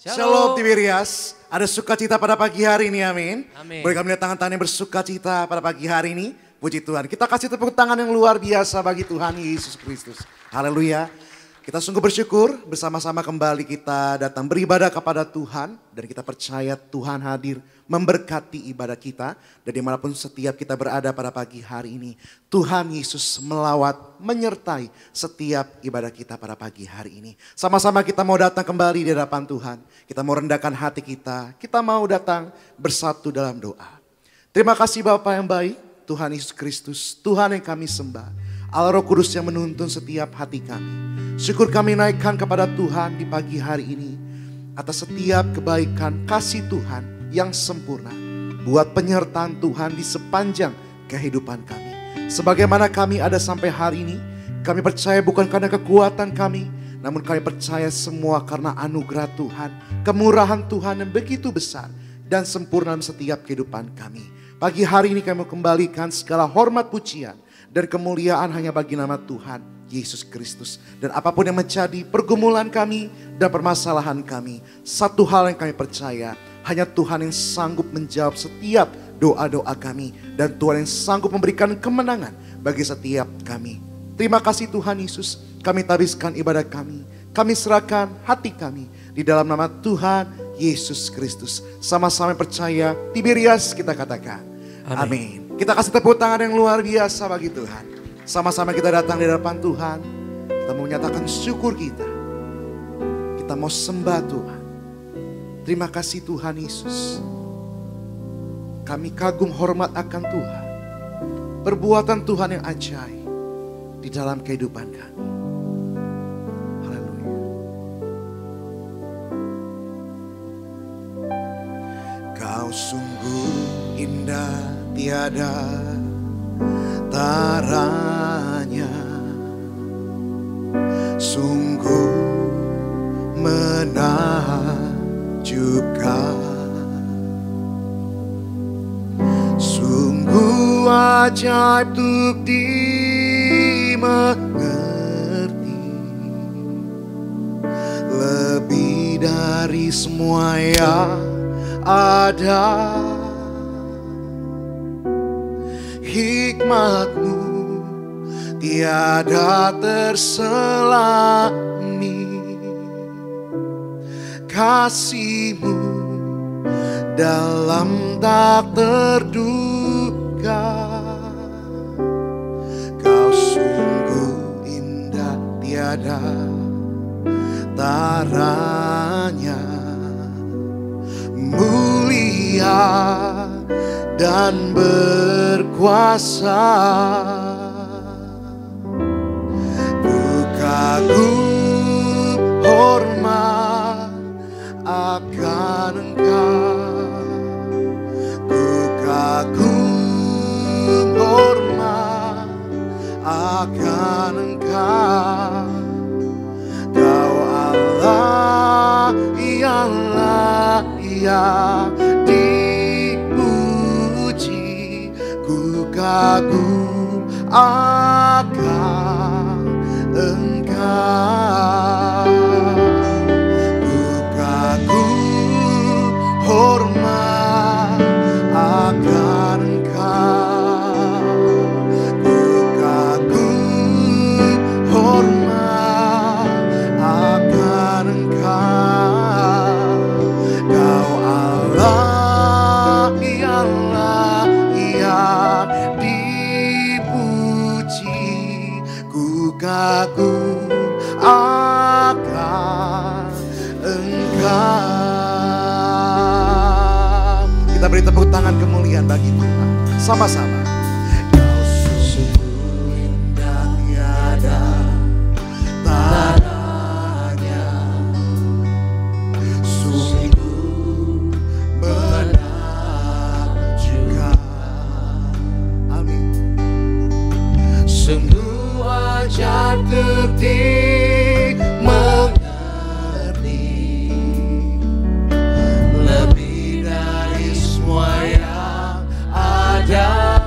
Shalom Tiberias, ada sukacita pada pagi hari ini, amin. Amin. Boleh kami lihat tangan-tangan yang bersukacita pada pagi hari ini, puji Tuhan. Kita kasih tepuk tangan yang luar biasa bagi Tuhan Yesus Kristus. Haleluya. Kita sungguh bersyukur bersama-sama kembali kita datang beribadah kepada Tuhan. Dan kita percaya Tuhan hadir memberkati ibadah kita. Dan dimanapun setiap kita berada pada pagi hari ini, Tuhan Yesus melawat, menyertai setiap ibadah kita pada pagi hari ini. Sama-sama kita mau datang kembali di hadapan Tuhan. Kita mau rendahkan hati kita. Kita mau datang bersatu dalam doa. Terima kasih Bapa yang baik, Tuhan Yesus Kristus, Tuhan yang kami sembah. Allah Roh Kudus yang menuntun setiap hati kami. Syukur kami naikkan kepada Tuhan di pagi hari ini atas setiap kebaikan kasih Tuhan yang sempurna. Buat penyertaan Tuhan di sepanjang kehidupan kami. Sebagaimana kami ada sampai hari ini, kami percaya bukan karena kekuatan kami, namun kami percaya semua karena anugerah Tuhan, kemurahan Tuhan yang begitu besar dan sempurna dalam setiap kehidupan kami. Pagi hari ini kami kembalikan segala hormat pujian dan kemuliaan hanya bagi nama Tuhan Yesus Kristus. Dan apapun yang menjadi pergumulan kami dan permasalahan kami, satu hal yang kami percaya, hanya Tuhan yang sanggup menjawab setiap doa-doa kami. Dan Tuhan yang sanggup memberikan kemenangan bagi setiap kami. Terima kasih Tuhan Yesus, kami tabiskan ibadah kami. Kami serahkan hati kami di dalam nama Tuhan Yesus Kristus. Sama-sama percaya, Tiberias kita katakan. Amin. Kita kasih tepuk tangan yang luar biasa bagi Tuhan. Sama-sama kita datang di hadapan Tuhan. Kita mau menyatakan syukur kita. Kita mau sembah Tuhan. Terima kasih Tuhan Yesus. Kami kagum hormat akan Tuhan. Perbuatan Tuhan yang ajaib di dalam kehidupan kami. Haleluya. Kau sungguh indah, tiada taranya, sungguh menakjubkan, sungguh ajaib untuk dimengerti, lebih dari semua yang ada. Hikmat-Mu tiada terselami, kasih-Mu dalam tak terduga. Kau sungguh indah, tiada taranya, mulia dan berkuasa. Ku kagum hormat akan Engkau, ku kagum hormat akan Engkau. Kau Allah ialah yang kagum akan Engkau, ku kagum hormat akan Engkau, ku kagum hormat akan Engkau. Kau Allah ialah yang kagum akan Engkau. Kita beri tepuk tangan kemuliaan bagi Tuhan. Sama-sama. Kau sungguh indah, tiada taranya, sungguh menakjubkan. Amin. Sungguh ajaib dimengerti, lebih dari semua yang ada.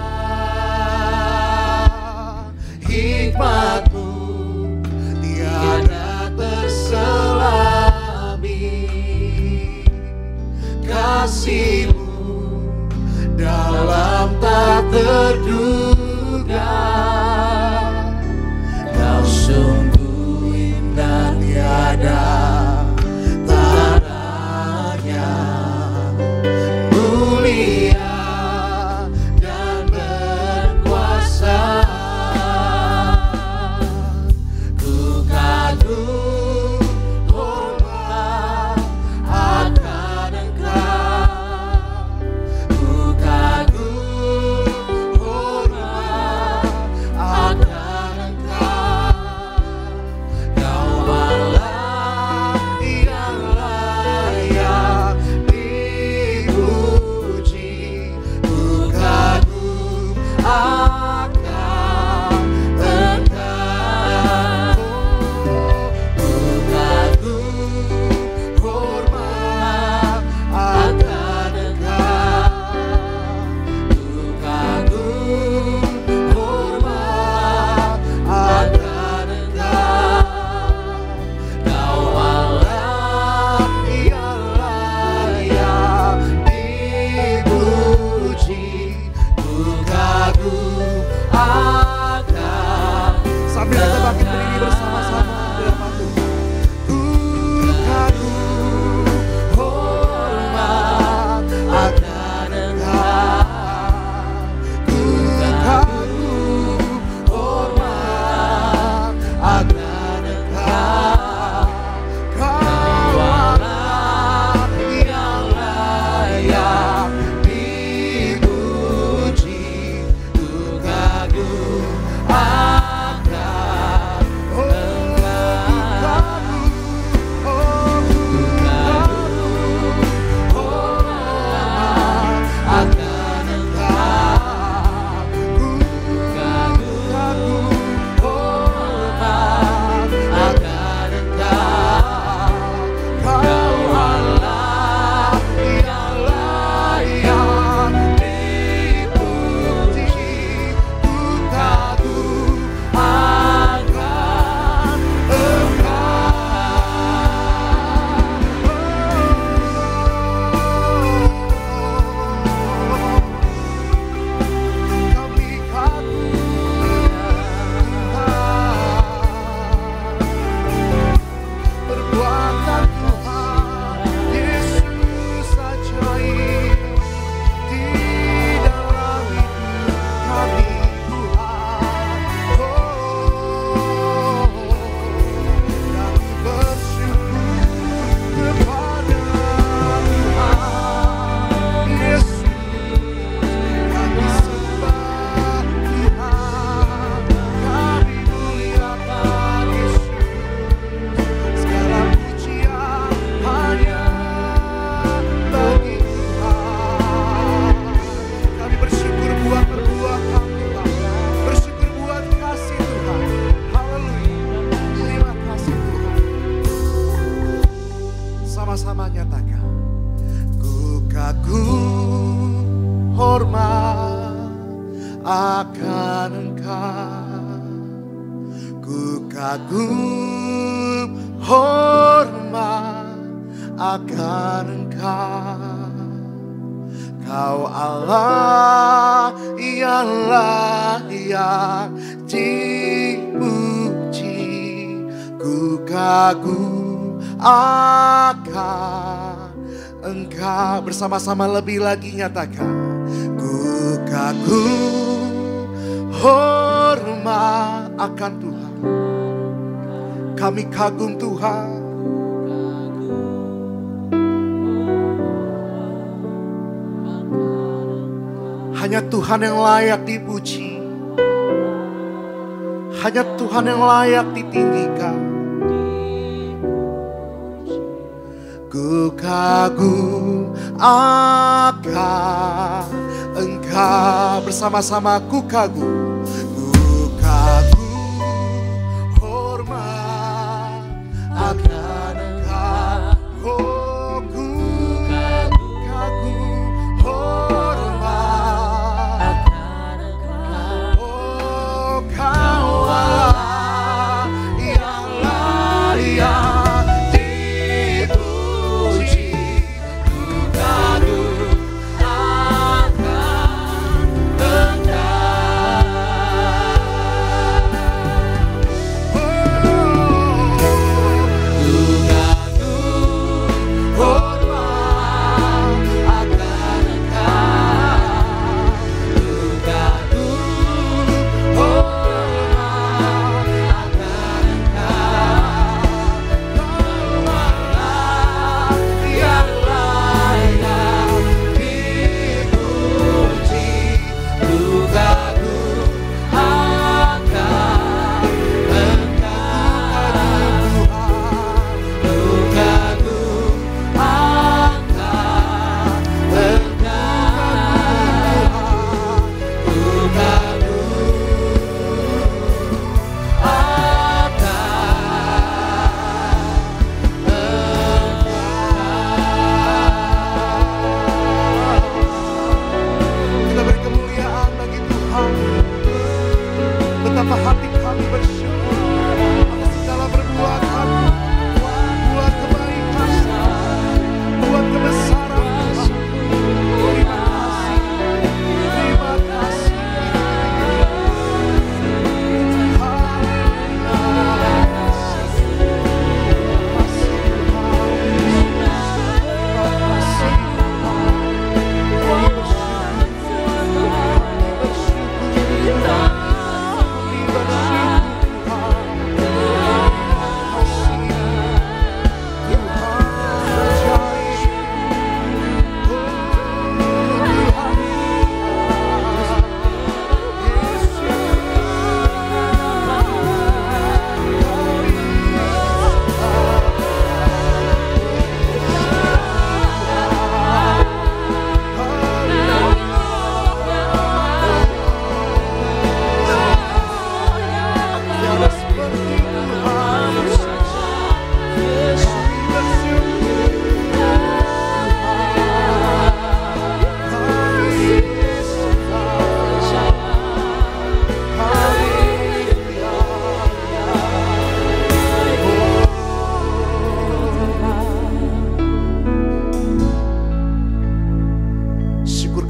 kasih-Mu dalam tak terduga. Kau sungguh indah tiada tandanya, mulia dan berkuasa. Ku kagum hormat akan Engkau. Ku kagum hormat akan Engkau. Kau Allah yang layak dipuji. Ku kagum akan Engkau. Ku kagum hormat akan Engkau. Ku kagum hormat akan Engkau. Kau Allah yang layak dipuji. Ku kagum akan. Sambil kita bangkit berdiri bersama-sama di hadapan Tuhan. Ku kagum hormat akan Engkau. Ku kagum hormat akan Engkau. Kau Allah yang layak dipuji. Ku kagum akan Engkau. Ku kagum hormat akan Engkau. Ku kagum hormat akan Engkau. Kau Allah yang layak dipuji. Ku kagum akan Kami kagum perbuatan Tuhan Yesus ajaib di dalam hidup kami Tuhan. Kami bersyukur kepada Tuhan Yesus. Kami sembah Tuhan, kami muliakan Yesus. Segala pujian hanya bagi Tuhan. Kami bersyukur buat perbuatan Tuhan, bersyukur buat kasih Tuhan. Haleluya, terima kasih Tuhan. Sama-sama nyatakan, ku kagum hormat akan Engkau. Ku kagum hormat akan Engkau. Kau Allah yang layak dipuji. Ku kagum akan Engkau. Bersama-sama lebih lagi nyatakan, ku kagum hormat akan Tuhan. Kami kagum Tuhan. Hanya Tuhan yang layak dipuji. Hanya Tuhan yang layak ditinggikan. Ku kagum akan Engkau. Bersama-sama ku kagum. Ku kagum hormat akan Engkau. Oh, ku kagum hormat akan Engkau. Oh, Kau Allah yang layak dipuji. Ku kagum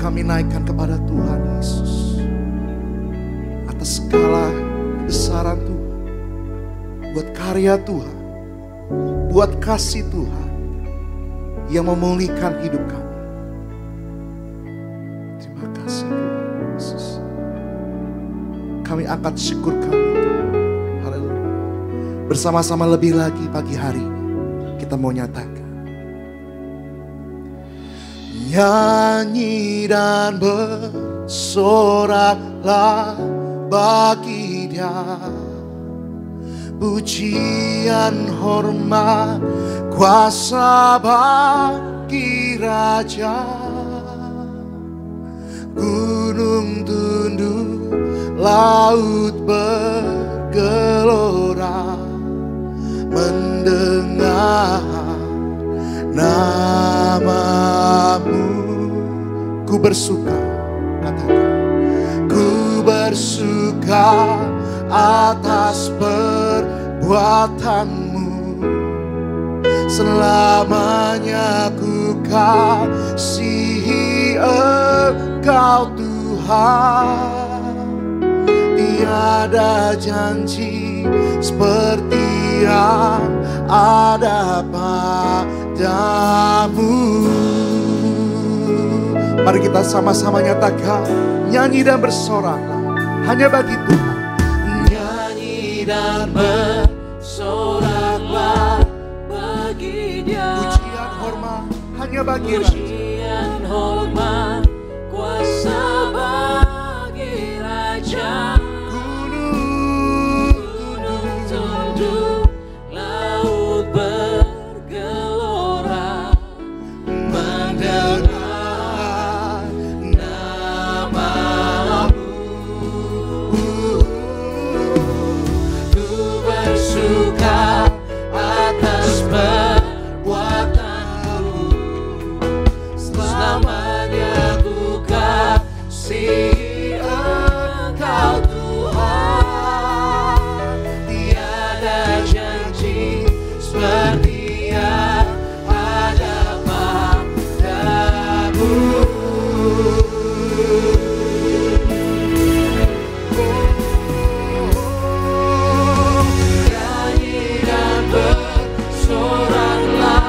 kami naikkan kepada Tuhan Yesus. Atas segala kebesaran Tuhan, buat karya Tuhan, buat kasih Tuhan yang memulihkan hidup kami. Terima kasih Tuhan Yesus. Kami angkat syukur kami Tuhan. Haleluya. Bersama-sama lebih lagi pagi hari ini kita mau nyatakan. Nyanyi dan bersoraklah bagi Dia, pujian hormat kuasa bagi Raja. Gunung tunduk, laut bergelora mendengar namamu. Ku bersuka, katakan, ku bersuka atas perbuatanmu. Selamanya ku kasihi Engkau Tuhan. Tiada janji seperti yang ada padamu. Mari kita sama-sama nyatakan, nyanyi dan bersoraklah hanya bagi Tuhan. Nyanyi dan bersoraklah bagi Dia, Pujian hormat hanya bagi Raja. pujian hormat kuasa bagi Raja. Gunung tunduk, laut bergelora mendengar namamu. Ku bersuka atas perbuatanmu. Selamanya ku kasihi Engkau Tuhan. Tiada janji seperti yang ada padamu. Nyanyi dan bersoraklah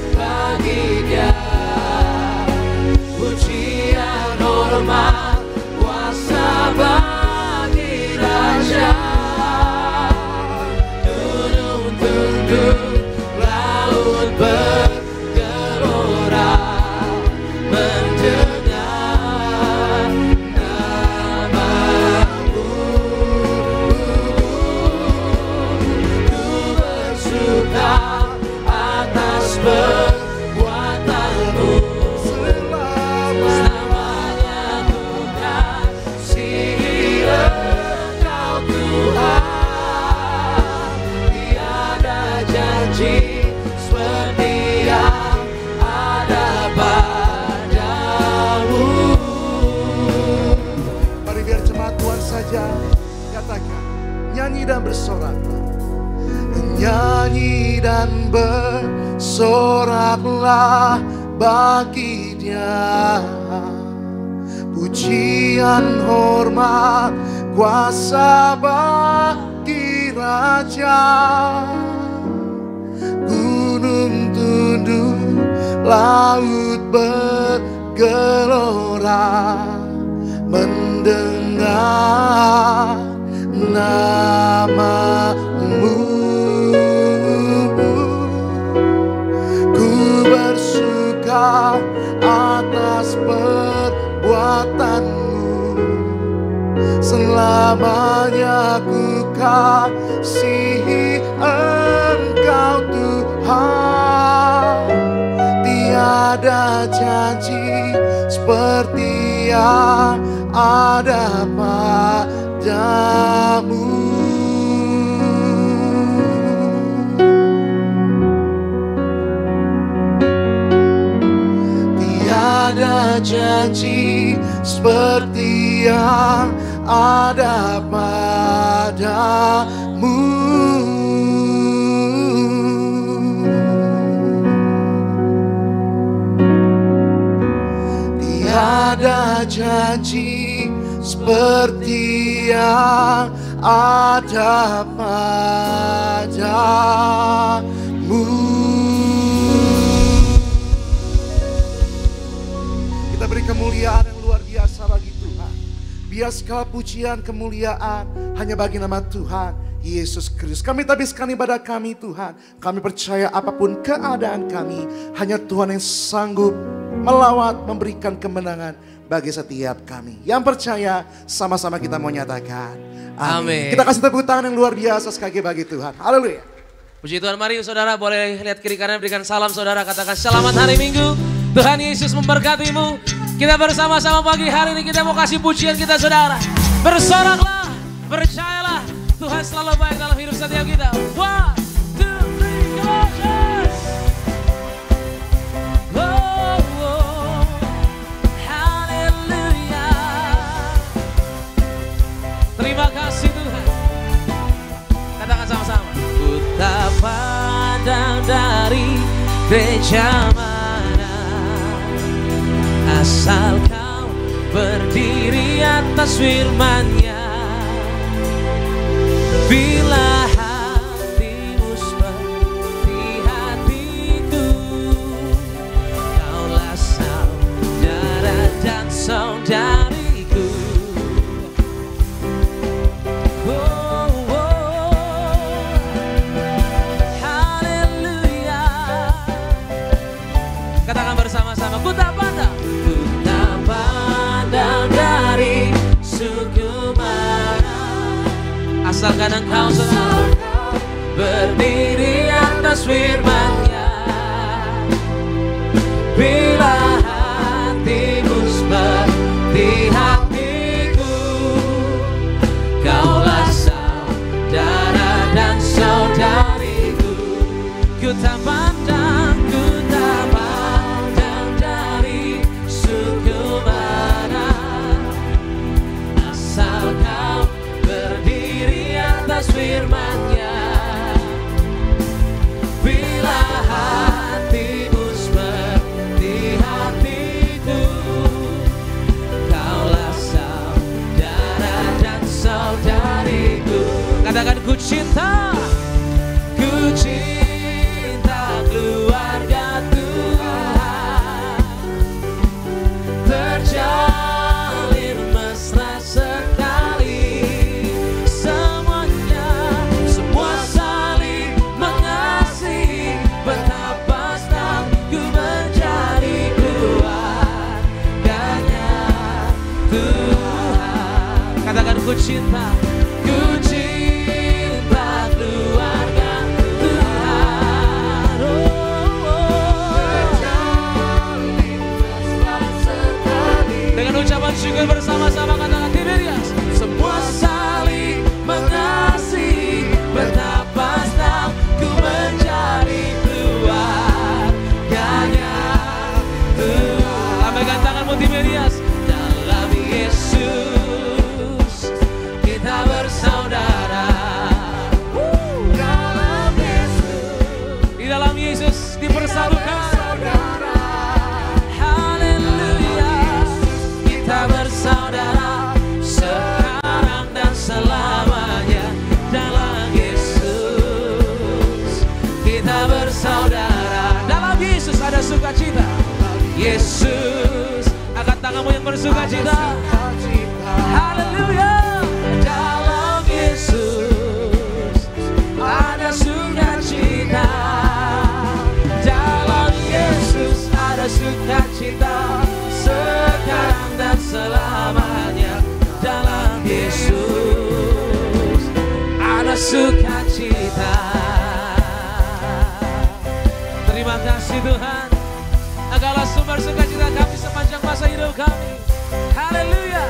bagi Dia, pujian hormat kuasa bagi Raja. Gunung tunduk, laut bergelora mendengar namamu. Ku bersuka atas perbuatanmu. Selamanya ku kasihi Engkau Tuhan. Tiada janji seperti yang ada padamu. Mari biar jemaat Tuhan saja katakan, nyanyi dan bersoraklah. Nyanyi dan bersoraklah bagi Dia, pujian hormat kuasa bagi Raja. Gunung tunduk, laut bergelora mendengar namamu. Ku bersuka atas perbuatanmu. Selamanya ku kasihi Engkau Tuhan. Tiada janji seperti yang ada padamu. Tiada janji seperti yang ada padamu. Tiada ada janji seperti yang ada padamu. Kita beri kemuliaan yang luar biasa bagi Tuhan. Biar segala pujian kemuliaan hanya bagi nama Tuhan Yesus Kristus. Kami tabiskan ibadah kami Tuhan. Kami percaya apapun keadaan kami, hanya Tuhan yang sanggup melawat, memberikan kemenangan bagi setiap kami. Yang percaya sama-sama kita mau nyatakan amin. Kita kasih tepuk tangan yang luar biasa sekali bagi Tuhan. Haleluya. Puji Tuhan, mari saudara boleh lihat kiri kanan, berikan salam saudara, katakan selamat hari Minggu. Tuhan Yesus memberkatimu. Kita bersama-sama pagi hari ini kita mau kasih pujian kita saudara. Bersoraklah, percayalah, Tuhan selalu baik dalam hidup setiap kita. 1, 2, 3, come on church. Terima kasih Tuhan. Katakan sama-sama. Ku tak pandang dari gereja mana, asal kau berdiri atas firman-Nya. Bila hatimu seperti hatiku, kaulah saudara dan saudariku. Bersama-sama, ku tak pandang dari suku mana, asalkan engkau selalu berdiri atas firman-Nya. Bila hatimu seperti hatiku, kaulah saudara dan saudariku. Ku tak pandang dari suku mana, asal kau berdiri atas firman-Nya. Bila hatimu seperti hatiku, kaulah saudara dan saudariku. Katakan ku cinta keluarga Tuhan, terjalin mesra sekali semuanya, semua saling mengasihi, betapa senang ku menjadi keluarganya Tuhan. Katakan ku cinta keluarga Tuhan. Dengan ucapan syukur bersama-sama katakan Tiberias. Semua saling mengasihi, betapa senang ku menjadi keluarganya Tuhan. Lambaikan tanganmu Tiberias. Dalam Yesus kita bersaudara. Dalam Yesus, di dalam Yesus dipersatukan. Bersaudara sekarang dan selamanya. Dalam Yesus kita bersaudara. Dalam Yesus ada sukacita. Yesus, angkat tanganmu yang bersukacita. Haleluya. Dalam Yesus ada sukacita. Dalam Yesus ada sukacita sekarang dan selamanya. Dalam Yesus ada sukacita. Terima kasih Tuhan, Engkaulah sumber sukacita kami sepanjang masa hidup kami. Haleluya.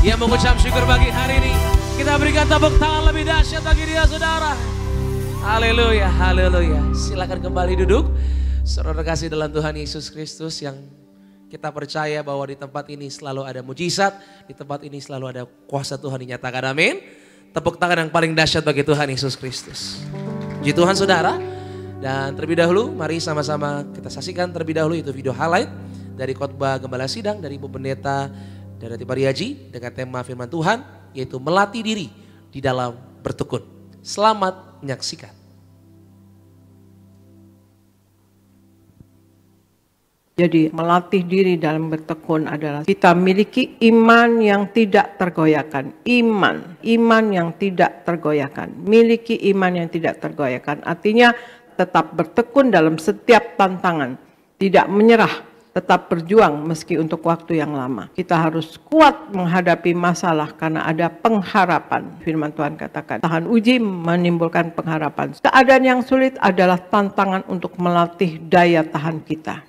Yang mengucap syukur bagi hari ini, kita berikan tepuk tangan lebih dahsyat bagi dia saudara. Haleluya, haleluya. Silakan kembali duduk. Saudara kasih dalam Tuhan Yesus Kristus, yang kita percaya bahwa di tempat ini selalu ada mujizat, di tempat ini selalu ada kuasa Tuhan dinyatakan, amin. Tepuk tangan yang paling dahsyat bagi Tuhan Yesus Kristus. Puji Tuhan saudara, dan terlebih dahulu mari sama-sama kita saksikan terlebih dahulu itu video highlight dari khotbah Gembala Sidang dari Ibu Pendeta Darati Pariaji dengan tema firman Tuhan, yaitu melatih diri di dalam bertekun. Selamat menyaksikan. Jadi melatih diri dalam bertekun adalah kita miliki iman yang tidak tergoyahkan. Iman yang tidak tergoyahkan. Miliki iman yang tidak tergoyahkan. Artinya tetap bertekun dalam setiap tantangan. Tidak menyerah, tetap berjuang meski untuk waktu yang lama. Kita harus kuat menghadapi masalah karena ada pengharapan. Firman Tuhan katakan, tahan uji menimbulkan pengharapan. Keadaan yang sulit adalah tantangan untuk melatih daya tahan kita.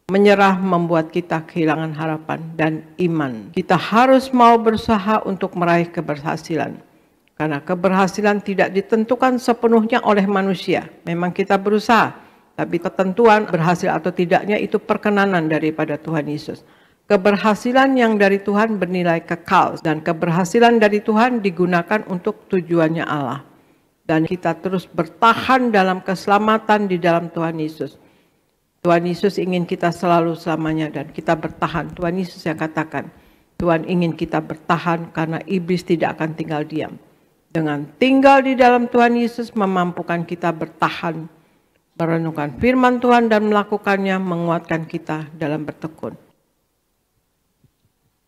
Menyerah membuat kita kehilangan harapan dan iman. Kita harus mau berusaha untuk meraih keberhasilan. Karena keberhasilan tidak ditentukan sepenuhnya oleh manusia. Memang kita berusaha, tapi ketentuan berhasil atau tidaknya itu perkenanan daripada Tuhan Yesus. Keberhasilan yang dari Tuhan bernilai kekal. Dan keberhasilan dari Tuhan digunakan untuk tujuannya Allah. Dan kita terus bertahan dalam keselamatan di dalam Tuhan Yesus. Tuhan Yesus ingin kita selalu selamanya dan kita bertahan. Tuhan Yesus yang katakan, Tuhan ingin kita bertahan karena iblis tidak akan tinggal diam. Dengan tinggal di dalam Tuhan Yesus memampukan kita bertahan, merenungkan firman Tuhan dan melakukannya, menguatkan kita dalam bertekun.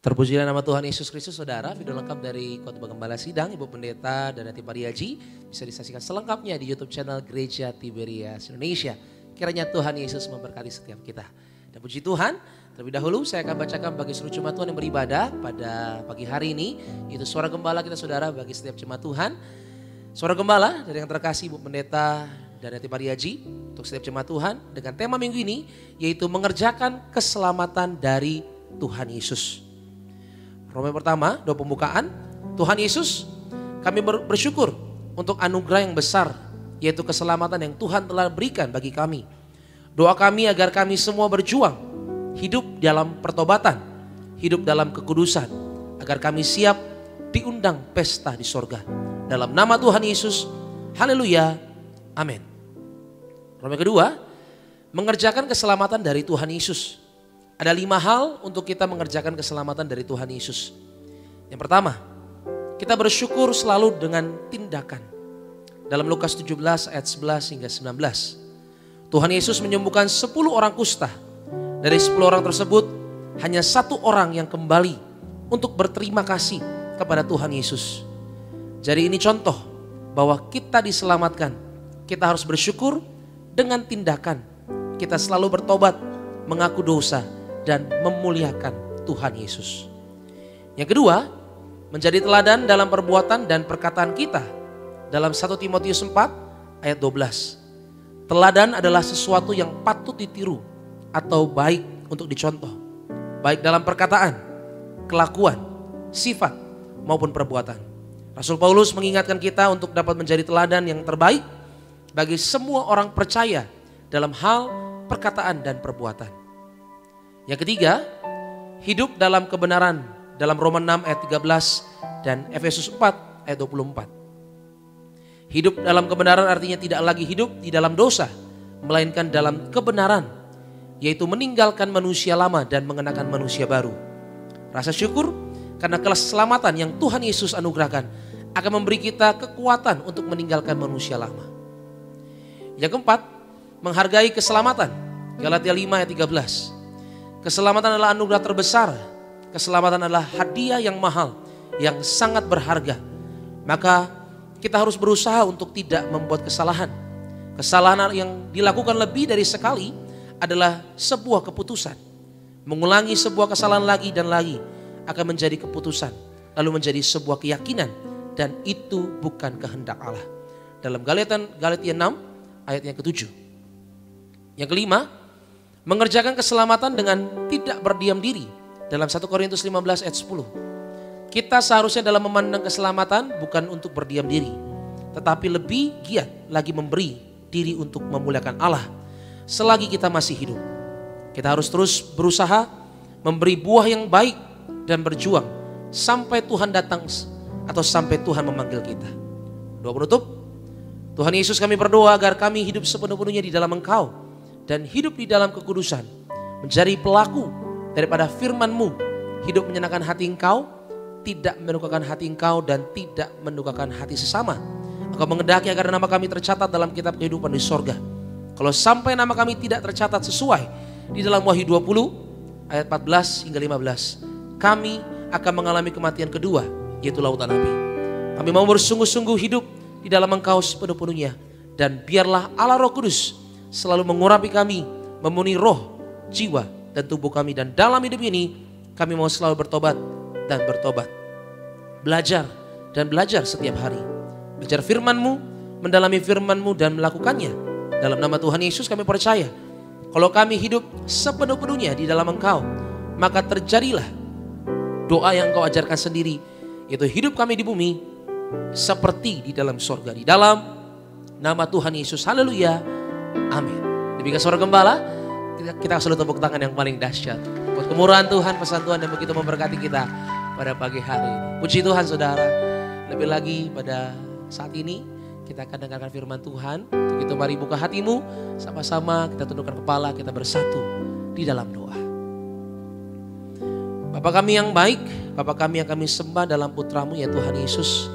Terpujilah nama Tuhan Yesus Kristus, saudara. Video lengkap dari khotbah Gembala Sidang Ibu Pendeta Darati Pariaji bisa disaksikan selengkapnya di YouTube channel Gereja Tiberias Indonesia. Kiranya Tuhan Yesus memberkati setiap kita. Dan puji Tuhan, terlebih dahulu saya akan bacakan bagi seluruh jemaat Tuhan yang beribadah pada pagi hari ini. Itu suara gembala kita saudara bagi setiap jemaat Tuhan. Suara gembala dari yang terkasih Ibu Pendeta Darati Pariaji untuk setiap jemaat Tuhan. Dengan tema minggu ini yaitu mengerjakan keselamatan dari Tuhan Yesus. Roma pertama, doa pembukaan. Tuhan Yesus, kami bersyukur untuk anugerah yang besar, yaitu keselamatan yang Tuhan telah berikan bagi kami. Doa kami agar kami semua berjuang, hidup dalam pertobatan, hidup dalam kekudusan, agar kami siap diundang pesta di sorga. Dalam nama Tuhan Yesus, haleluya, amin. Roma kedua, mengerjakan keselamatan dari Tuhan Yesus. Ada 5 hal untuk kita mengerjakan keselamatan dari Tuhan Yesus. Yang pertama, kita bersyukur selalu dengan tindakan. Dalam Lukas 17 ayat 11 hingga 19. Tuhan Yesus menyembuhkan 10 orang kusta. Dari 10 orang tersebut hanya 1 orang yang kembali untuk berterima kasih kepada Tuhan Yesus. Jadi ini contoh bahwa kita diselamatkan. Kita harus bersyukur dengan tindakan. Kita selalu bertobat, mengaku dosa dan memuliakan Tuhan Yesus. Yang kedua, menjadi teladan dalam perbuatan dan perkataan kita. Dalam 1 Timotius 4 ayat 12. Teladan adalah sesuatu yang patut ditiru atau baik untuk dicontoh. Baik dalam perkataan, kelakuan, sifat maupun perbuatan. Rasul Paulus mengingatkan kita untuk dapat menjadi teladan yang terbaik bagi semua orang percaya dalam hal perkataan dan perbuatan. Yang ketiga, hidup dalam kebenaran dalam Roma 6 ayat 13 dan Efesus 4 ayat 24. Hidup dalam kebenaran artinya tidak lagi hidup di dalam dosa, melainkan dalam kebenaran, yaitu meninggalkan manusia lama dan mengenakan manusia baru. Rasa syukur karena keselamatan yang Tuhan Yesus anugerahkan akan memberi kita kekuatan untuk meninggalkan manusia lama. Yang keempat, menghargai keselamatan. Galatia 5 ayat 13. Keselamatan adalah anugerah terbesar. Keselamatan adalah hadiah yang mahal, yang sangat berharga. Maka kita harus berusaha untuk tidak membuat kesalahan. Kesalahan yang dilakukan lebih dari sekali adalah sebuah keputusan. Mengulangi sebuah kesalahan lagi dan lagi akan menjadi keputusan. Lalu menjadi sebuah keyakinan. Dan itu bukan kehendak Allah. Dalam Galatia 6 ayat yang ke-7. Yang kelima, mengerjakan keselamatan dengan tidak berdiam diri. Dalam 1 Korintus 15 ayat 10. Kita seharusnya dalam memandang keselamatan bukan untuk berdiam diri, tetapi lebih giat lagi memberi diri untuk memuliakan Allah selagi kita masih hidup. Kita harus terus berusaha memberi buah yang baik dan berjuang sampai Tuhan datang atau sampai Tuhan memanggil kita. Doa penutup, Tuhan Yesus kami berdoa agar kami hidup sepenuh-penuhnya di dalam Engkau dan hidup di dalam kekudusan, menjadi pelaku daripada firman-Mu, hidup menyenangkan hati Engkau, tidak mendukakan hati Engkau dan tidak mendukakan hati sesama. Engkau mengendaki agar nama kami tercatat dalam kitab kehidupan di sorga. Kalau sampai nama kami tidak tercatat sesuai di dalam Wahyu 20 ayat 14 hingga 15, kami akan mengalami kematian kedua, yaitu lautan api. Kami mau bersungguh-sungguh hidup di dalam Engkau sepenuh-penuhnya, dan biarlah Allah Roh Kudus selalu mengurapi kami, memenuhi roh, jiwa, dan tubuh kami. Dan dalam hidup ini kami mau selalu bertobat dan bertobat. Belajar dan belajar setiap hari. Belajar firman-Mu, mendalami firman-Mu dan melakukannya. Dalam nama Tuhan Yesus kami percaya, kalau kami hidup sepenuh-penuhnya di dalam Engkau, maka terjadilah doa yang Engkau ajarkan sendiri, yaitu hidup kami di bumi seperti di dalam sorga. Di dalam nama Tuhan Yesus, haleluya, amin. Demikian suara gembala, kita selalu tepuk tangan yang paling dahsyat buat kemurahan Tuhan, pesan Tuhan yang begitu memberkati kita pada pagi hari ini. Puji Tuhan saudara, lebih lagi pada saat ini kita akan dengarkan firman Tuhan. Untuk itu mari buka hatimu, sama-sama kita tundukkan kepala, kita bersatu di dalam doa. Bapa kami yang baik, Bapa kami yang kami sembah dalam putra-Mu ya Tuhan Yesus.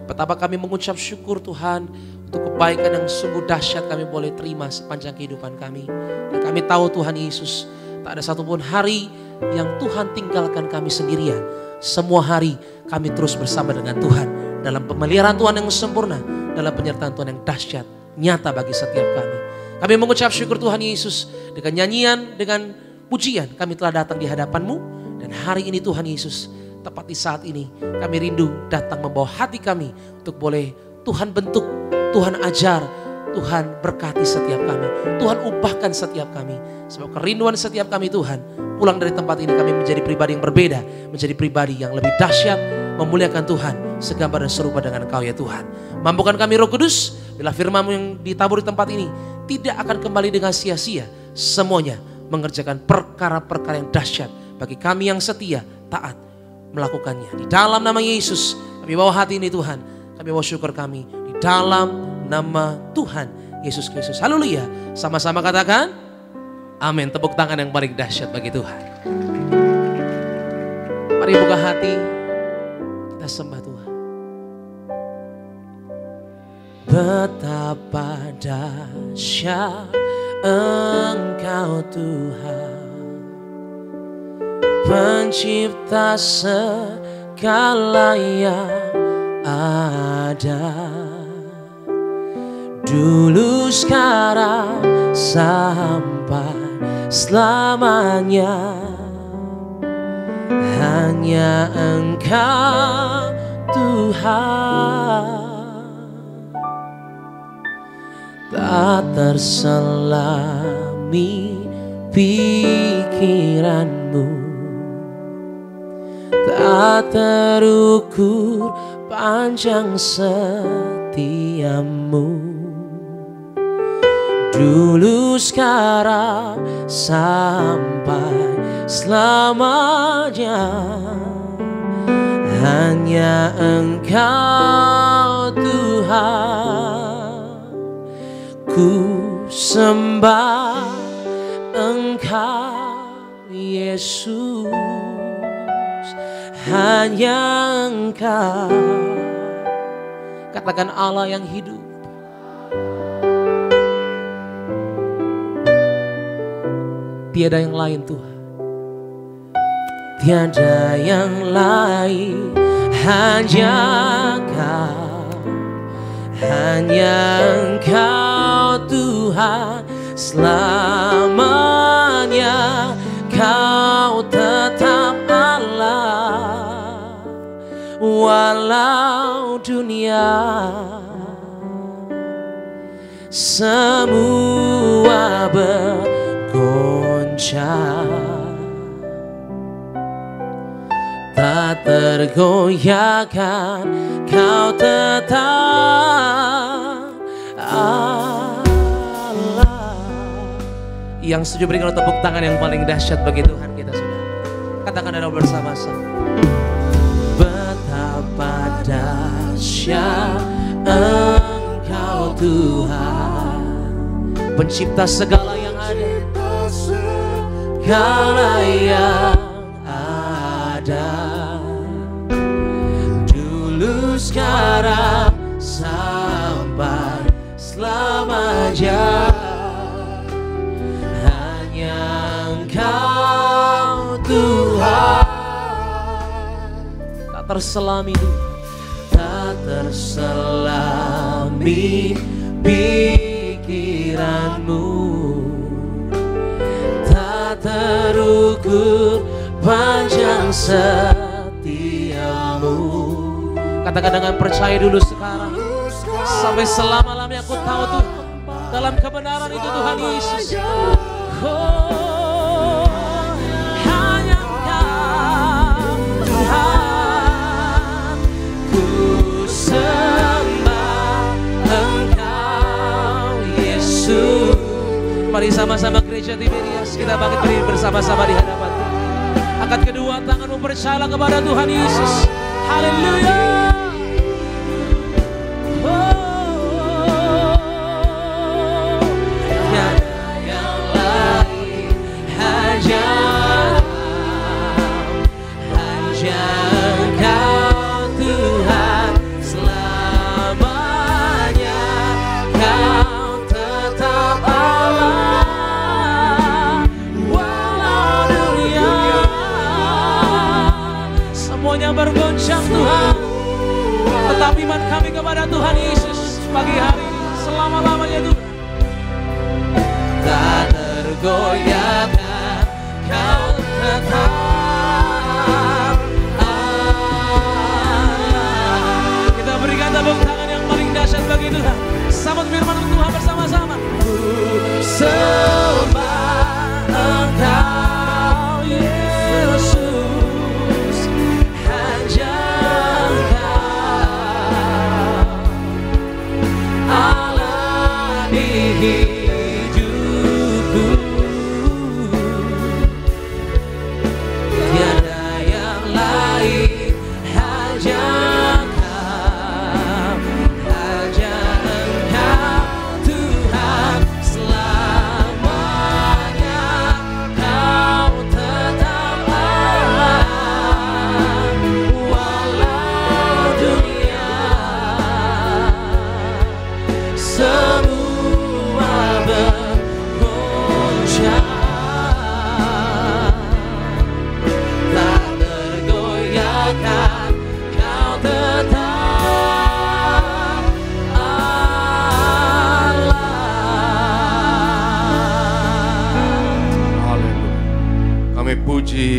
Betapa kami mengucap syukur Tuhan untuk kebaikan yang sungguh dahsyat kami boleh terima sepanjang kehidupan kami. Dan kami tahu Tuhan Yesus, tak ada satupun hari yang Tuhan tinggalkan kami sendirian. Semua hari kami terus bersama dengan Tuhan dalam pemeliharaan Tuhan yang sempurna, dalam penyertaan Tuhan yang dahsyat, nyata bagi setiap kami. Kami mengucap syukur Tuhan Yesus, dengan nyanyian, dengan pujian kami telah datang di hadapan-Mu. Dan hari ini Tuhan Yesus, tepat di saat ini kami rindu datang membawa hati kami untuk boleh Tuhan bentuk, Tuhan ajar, Tuhan berkati setiap kami, Tuhan ubahkan setiap kami. Sebab kerinduan setiap kami Tuhan, pulang dari tempat ini kami menjadi pribadi yang berbeda, menjadi pribadi yang lebih dahsyat, memuliakan Tuhan, segambar dan serupa dengan Engkau ya Tuhan. Mampukan kami Roh Kudus, bila firman-Mu yang ditabur di tempat ini tidak akan kembali dengan sia-sia. Semuanya mengerjakan perkara-perkara yang dahsyat bagi kami yang setia, taat melakukannya. Di dalam nama Yesus kami bawa hati ini Tuhan, kami bawa syukur kami di dalam nama Tuhan Yesus Kristus. Haleluya. Sama-sama katakan amin. Tepuk tangan yang paling dahsyat bagi Tuhan. Mari buka hati, kita sembah Tuhan. Betapa dahsyat Engkau Tuhan, Pencipta segala yang ada, dulu sekarang sampai selamanya. Hanya Engkau Tuhan, tak terselami pikiran-Mu, tak terukur panjang setia-Mu. Dulu sekarang sampai selamanya. Hanya Engkau Tuhan, ku sembah Engkau Yesus. Hanya Engkau, katakan Allah yang hidup. Tiada yang lain Tuhan, tiada yang lain, hanya Kau, hanya Engkau Tuhan. Selamanya Kau tetap Allah, walau dunia semua bergoncang, tak tergoyahkan Kau tetap Allah. Yang setuju berikan tepuk tangan yang paling dahsyat bagi Tuhan kita sudah. Katakan ada bersama-sama. Betapa dahsyat Engkau Tuhan, Pencipta segala yang ada, Kaulah yang ada, dulu, sekarang, sampai selamanya. Hanya Engkau Tuhan. Tak terselami Tuhan, tak terselami pikiranmu, tak terukur panjang setiamu. Katakan dengan percaya dulu sekarang, sampai selama-lamanya aku tahu Tuhan, dalam kebenaran itu Tuhan Yesus. Oh, hanya Engkau Tuhan, ku sembah Engkau Yesus. Mari sama-sama gereja Tiberias, kita bangkit berdiri bersama-sama di hadapan Tuhan. Angkat kedua tanganmu, percayalah kepada Tuhan Yesus. Haleluya. Bergoncang Tuhan, tetapi iman kami kepada Tuhan Yesus pagi hari ini selama-lamanya Tuhan. Tak tergoyahkan, Kau tetap Allah. Kita berikan tepuk tangan yang paling dahsyat bagi Tuhan. Sambut firman Tuhan bersama-sama. Ku sembah Engkau Yesus. Hidupku tiada yang lain, hanya Engkau Tuhan, selamanya Kau tetap Allah, walau dunia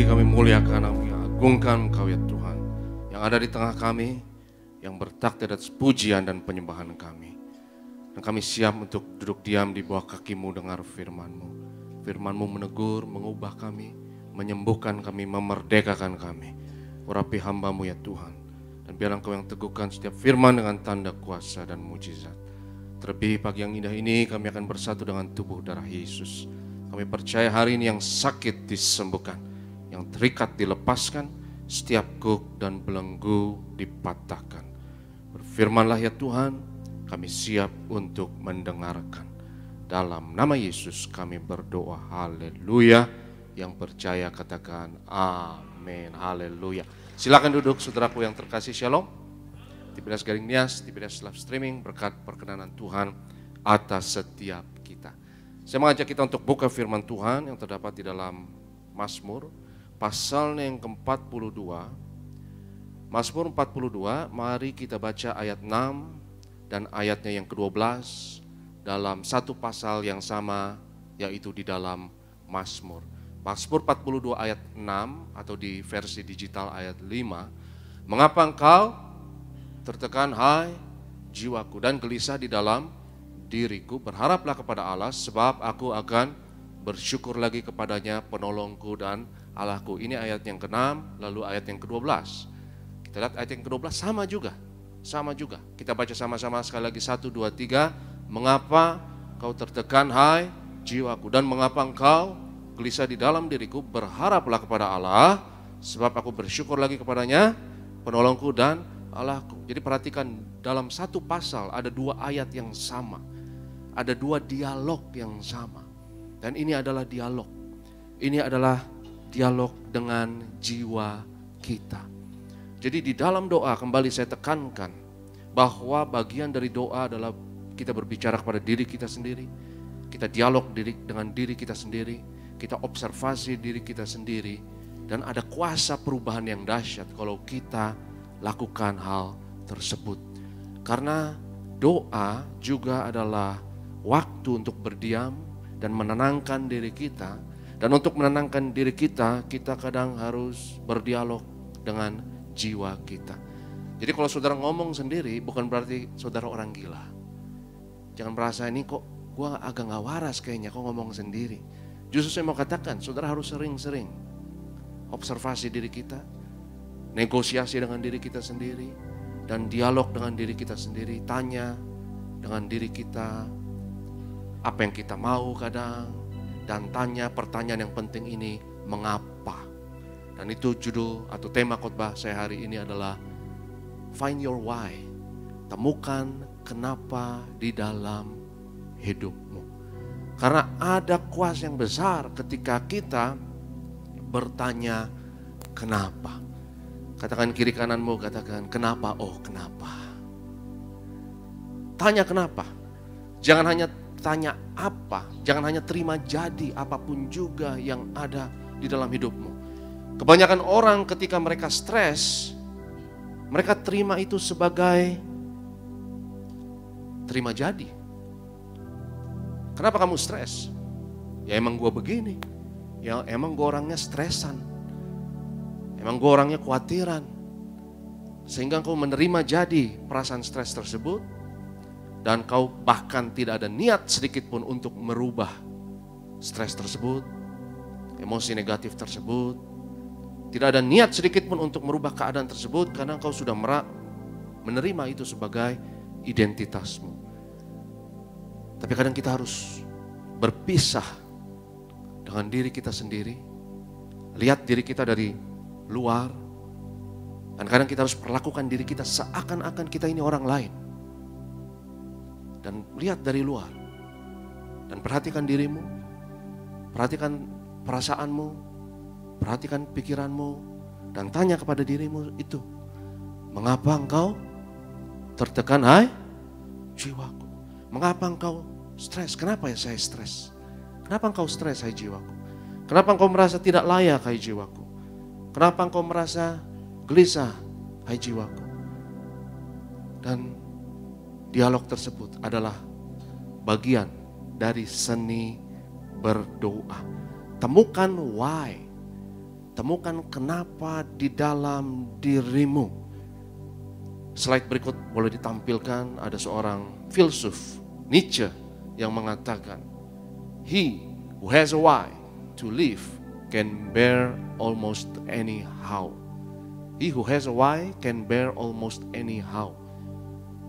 kami muliakan, kami agungkan Engkau ya Tuhan, yang ada di tengah kami, yang bertakdir atas pujian dan penyembahan kami. Dan kami siap untuk duduk diam di bawah kaki-Mu dengar firman-Mu. Firman-Mu menegur, mengubah kami, menyembuhkan kami, memerdekakan kami. Urapi hamba-Mu ya Tuhan, dan biar Engkau yang teguhkan setiap firman dengan tanda kuasa dan mujizat. Terlebih pagi yang indah ini kami akan bersatu dengan tubuh darah Yesus. Kami percaya hari ini yang sakit disembuhkan, yang terikat dilepaskan, setiap kuk dan belenggu dipatahkan. Berfirmanlah ya Tuhan, kami siap untuk mendengarkan. Dalam nama Yesus kami berdoa, haleluya. Yang percaya katakan amin, haleluya. Silakan duduk saudaraku yang terkasih, shalom. Tiberias Garing Nias, Tiberias Live Streaming, berkat perkenanan Tuhan atas setiap kita. Saya mengajak kita untuk buka firman Tuhan yang terdapat di dalam Mazmur, pasalnya yang ke-42. Mazmur 42, mari kita baca ayat 6 dan ayatnya yang ke-12 dalam satu pasal yang sama, yaitu di dalam Mazmur. Mazmur 42 ayat 6 atau di versi digital ayat 5. Mengapa engkau tertekan hai jiwaku dan gelisah di dalam diriku, berharaplah kepada Allah sebab aku akan bersyukur lagi kepadanya, penolongku dan Allahku. Ini ayat yang ke-6, lalu ayat yang ke-12. Kita lihat ayat yang ke-12 sama juga. Kita baca sama-sama sekali lagi, 1, 2, 3. Mengapa kau tertekan hai jiwaku dan mengapa engkau gelisah di dalam diriku, berharaplah kepada Allah sebab aku bersyukur lagi kepadanya, penolongku dan Allahku. Jadi perhatikan, dalam satu pasal ada dua ayat yang sama, ada dua dialog yang sama, dan ini adalah dialog. ini adalah dialog dengan jiwa kita. Jadi di dalam doa kembali saya tekankan bahwa bagian dari doa adalah kita berbicara kepada diri kita sendiri, kita dialog dengan diri kita sendiri, kita observasi diri kita sendiri, dan ada kuasa perubahan yang dahsyat kalau kita lakukan hal tersebut. Karena doa juga adalah waktu untuk berdiam dan menenangkan diri kita. Dan untuk menenangkan diri kita, kita kadang harus berdialog dengan jiwa kita. Jadi kalau saudara ngomong sendiri bukan berarti saudara orang gila. Jangan merasa ini kok gue agak gak waras kayaknya kok ngomong sendiri. Justru saya mau katakan saudara harus sering-sering observasi diri kita, negosiasi dengan diri kita sendiri, dan dialog dengan diri kita sendiri. Tanya dengan diri kita apa yang kita mau kadang, dan tanya pertanyaan yang penting ini, mengapa? Dan itu judul atau tema khotbah saya hari ini adalah Find Your Why. Temukan kenapa di dalam hidupmu. Karena ada kuasa yang besar ketika kita bertanya kenapa. Katakan kiri kananmu, katakan kenapa, oh kenapa. Tanya kenapa. Jangan hanya tanya apa, jangan hanya terima jadi apapun juga yang ada di dalam hidupmu. Kebanyakan orang ketika mereka stres, mereka terima itu sebagai terima jadi. Kenapa kamu stres? Ya emang gue begini, ya emang gue orangnya stresan, emang gue orangnya khawatiran. Sehingga kau menerima jadi perasaan stres tersebut. Dan kau bahkan tidak ada niat sedikit pun untuk merubah stres tersebut, emosi negatif tersebut. Tidak ada niat sedikit pun untuk merubah keadaan tersebut karena kau sudah menerima itu sebagai identitasmu. Tapi kadang kita harus berpisah dengan diri kita sendiri, lihat diri kita dari luar, dan kadang kita harus perlakukan diri kita seakan-akan kita ini orang lain. Dan lihat dari luar. Dan perhatikan dirimu. Perhatikan perasaanmu. Perhatikan pikiranmu. Dan tanya kepada dirimu itu. Mengapa engkau tertekan, hai jiwaku? Mengapa engkau stres? Kenapa ya saya stres? Kenapa engkau stres, hai jiwaku? Kenapa engkau merasa tidak layak, hai jiwaku? Kenapa engkau merasa gelisah, hai jiwaku? Dan dialog tersebut adalah bagian dari seni berdoa. Temukan why. Temukan kenapa di dalam dirimu. Slide berikut boleh ditampilkan. Ada seorang filsuf, Nietzsche, yang mengatakan, He who has a why to live can bear almost anyhow. He who has a why can bear almost anyhow.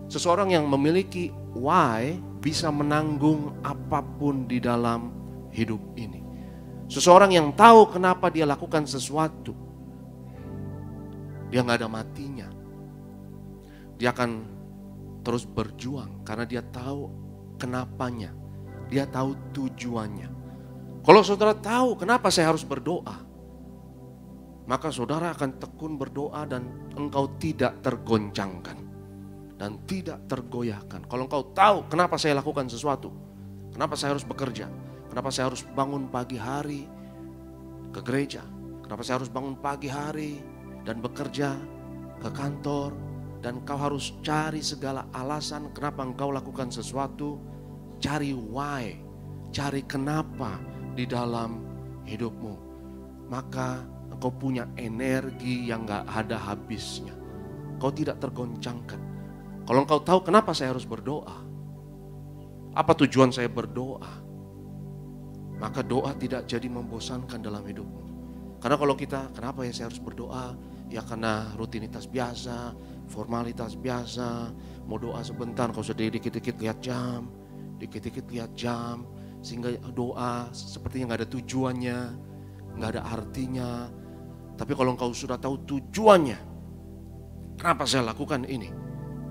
Seseorang yang memiliki why bisa menanggung apapun di dalam hidup ini. Seseorang yang tahu kenapa dia lakukan sesuatu, dia gak ada matinya. Dia akan terus berjuang karena dia tahu kenapanya. Dia tahu tujuannya. Kalau saudara tahu kenapa saya harus berdoa, maka saudara akan tekun berdoa dan engkau tidak tergoncangkan dan tidak tergoyahkan. Kalau engkau tahu kenapa saya lakukan sesuatu, kenapa saya harus bekerja, kenapa saya harus bangun pagi hari ke gereja, kenapa saya harus bangun pagi hari dan bekerja ke kantor, dan kau harus cari segala alasan kenapa engkau lakukan sesuatu, cari why, cari kenapa di dalam hidupmu, maka engkau punya energi yang gak ada habisnya. Kau tidak tergoncangkan. Kalau engkau tahu kenapa saya harus berdoa, apa tujuan saya berdoa, maka doa tidak jadi membosankan dalam hidupmu. Karena kalau kita, kenapa ya saya harus berdoa? Ya karena rutinitas biasa, formalitas biasa, mau doa sebentar, kau sudah dikit-dikit lihat jam, dikit-dikit lihat jam, sehingga doa sepertinya gak ada tujuannya, gak ada artinya. Tapi kalau engkau sudah tahu tujuannya, kenapa saya lakukan ini?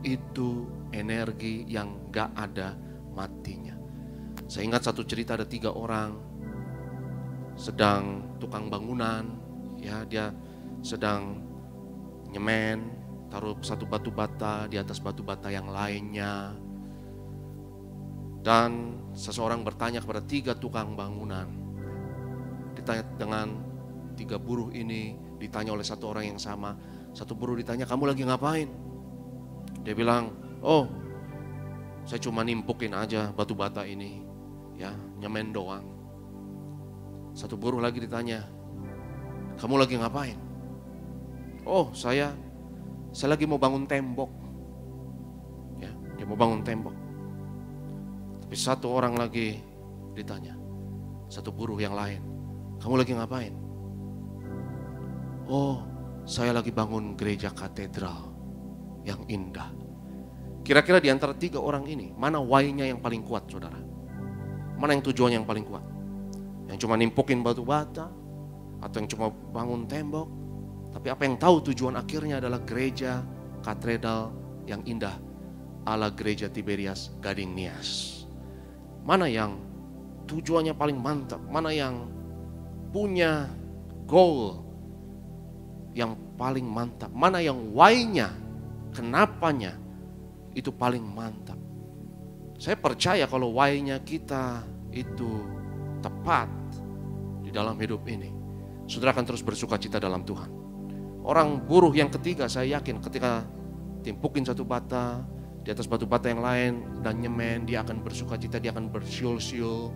Itu energi yang gak ada matinya. Saya ingat satu cerita, ada 3 orang sedang tukang bangunan, ya dia sedang nyemen, taruh satu batu bata di atas batu bata yang lainnya. Dan seseorang bertanya kepada 3 tukang bangunan. Ditanya dengan 3 buruh ini, ditanya oleh satu orang yang sama. Satu buruh ditanya, kamu lagi ngapain? Dia bilang, oh saya cuma nimpukin aja batu bata ini, ya nyemen doang. Satu buruh lagi ditanya, kamu lagi ngapain? Oh saya lagi mau bangun tembok, ya dia mau bangun tembok. Tapi satu orang lagi ditanya, satu buruh yang lain, kamu lagi ngapain? Oh saya lagi bangun gereja katedral yang indah. Kira-kira di antara 3 orang ini, mana why-nya yang paling kuat, saudara? Mana yang tujuannya yang paling kuat? Yang cuma nimpukin batu bata, atau yang cuma bangun tembok? Tapi apa yang tahu tujuan akhirnya adalah gereja katedral yang indah ala gereja Tiberias Gading Nias. Mana yang tujuannya paling mantap? Mana yang punya goal yang paling mantap? Mana yang why-nya, kenapanya itu paling mantap? Saya percaya kalau why-nya kita itu tepat di dalam hidup ini, saudara akan terus bersuka cita dalam Tuhan. Orang buruh yang ketiga, saya yakin ketika timpukin satu bata di atas batu bata yang lain dan nyemen, dia akan bersuka cita, dia akan bersiul-siul,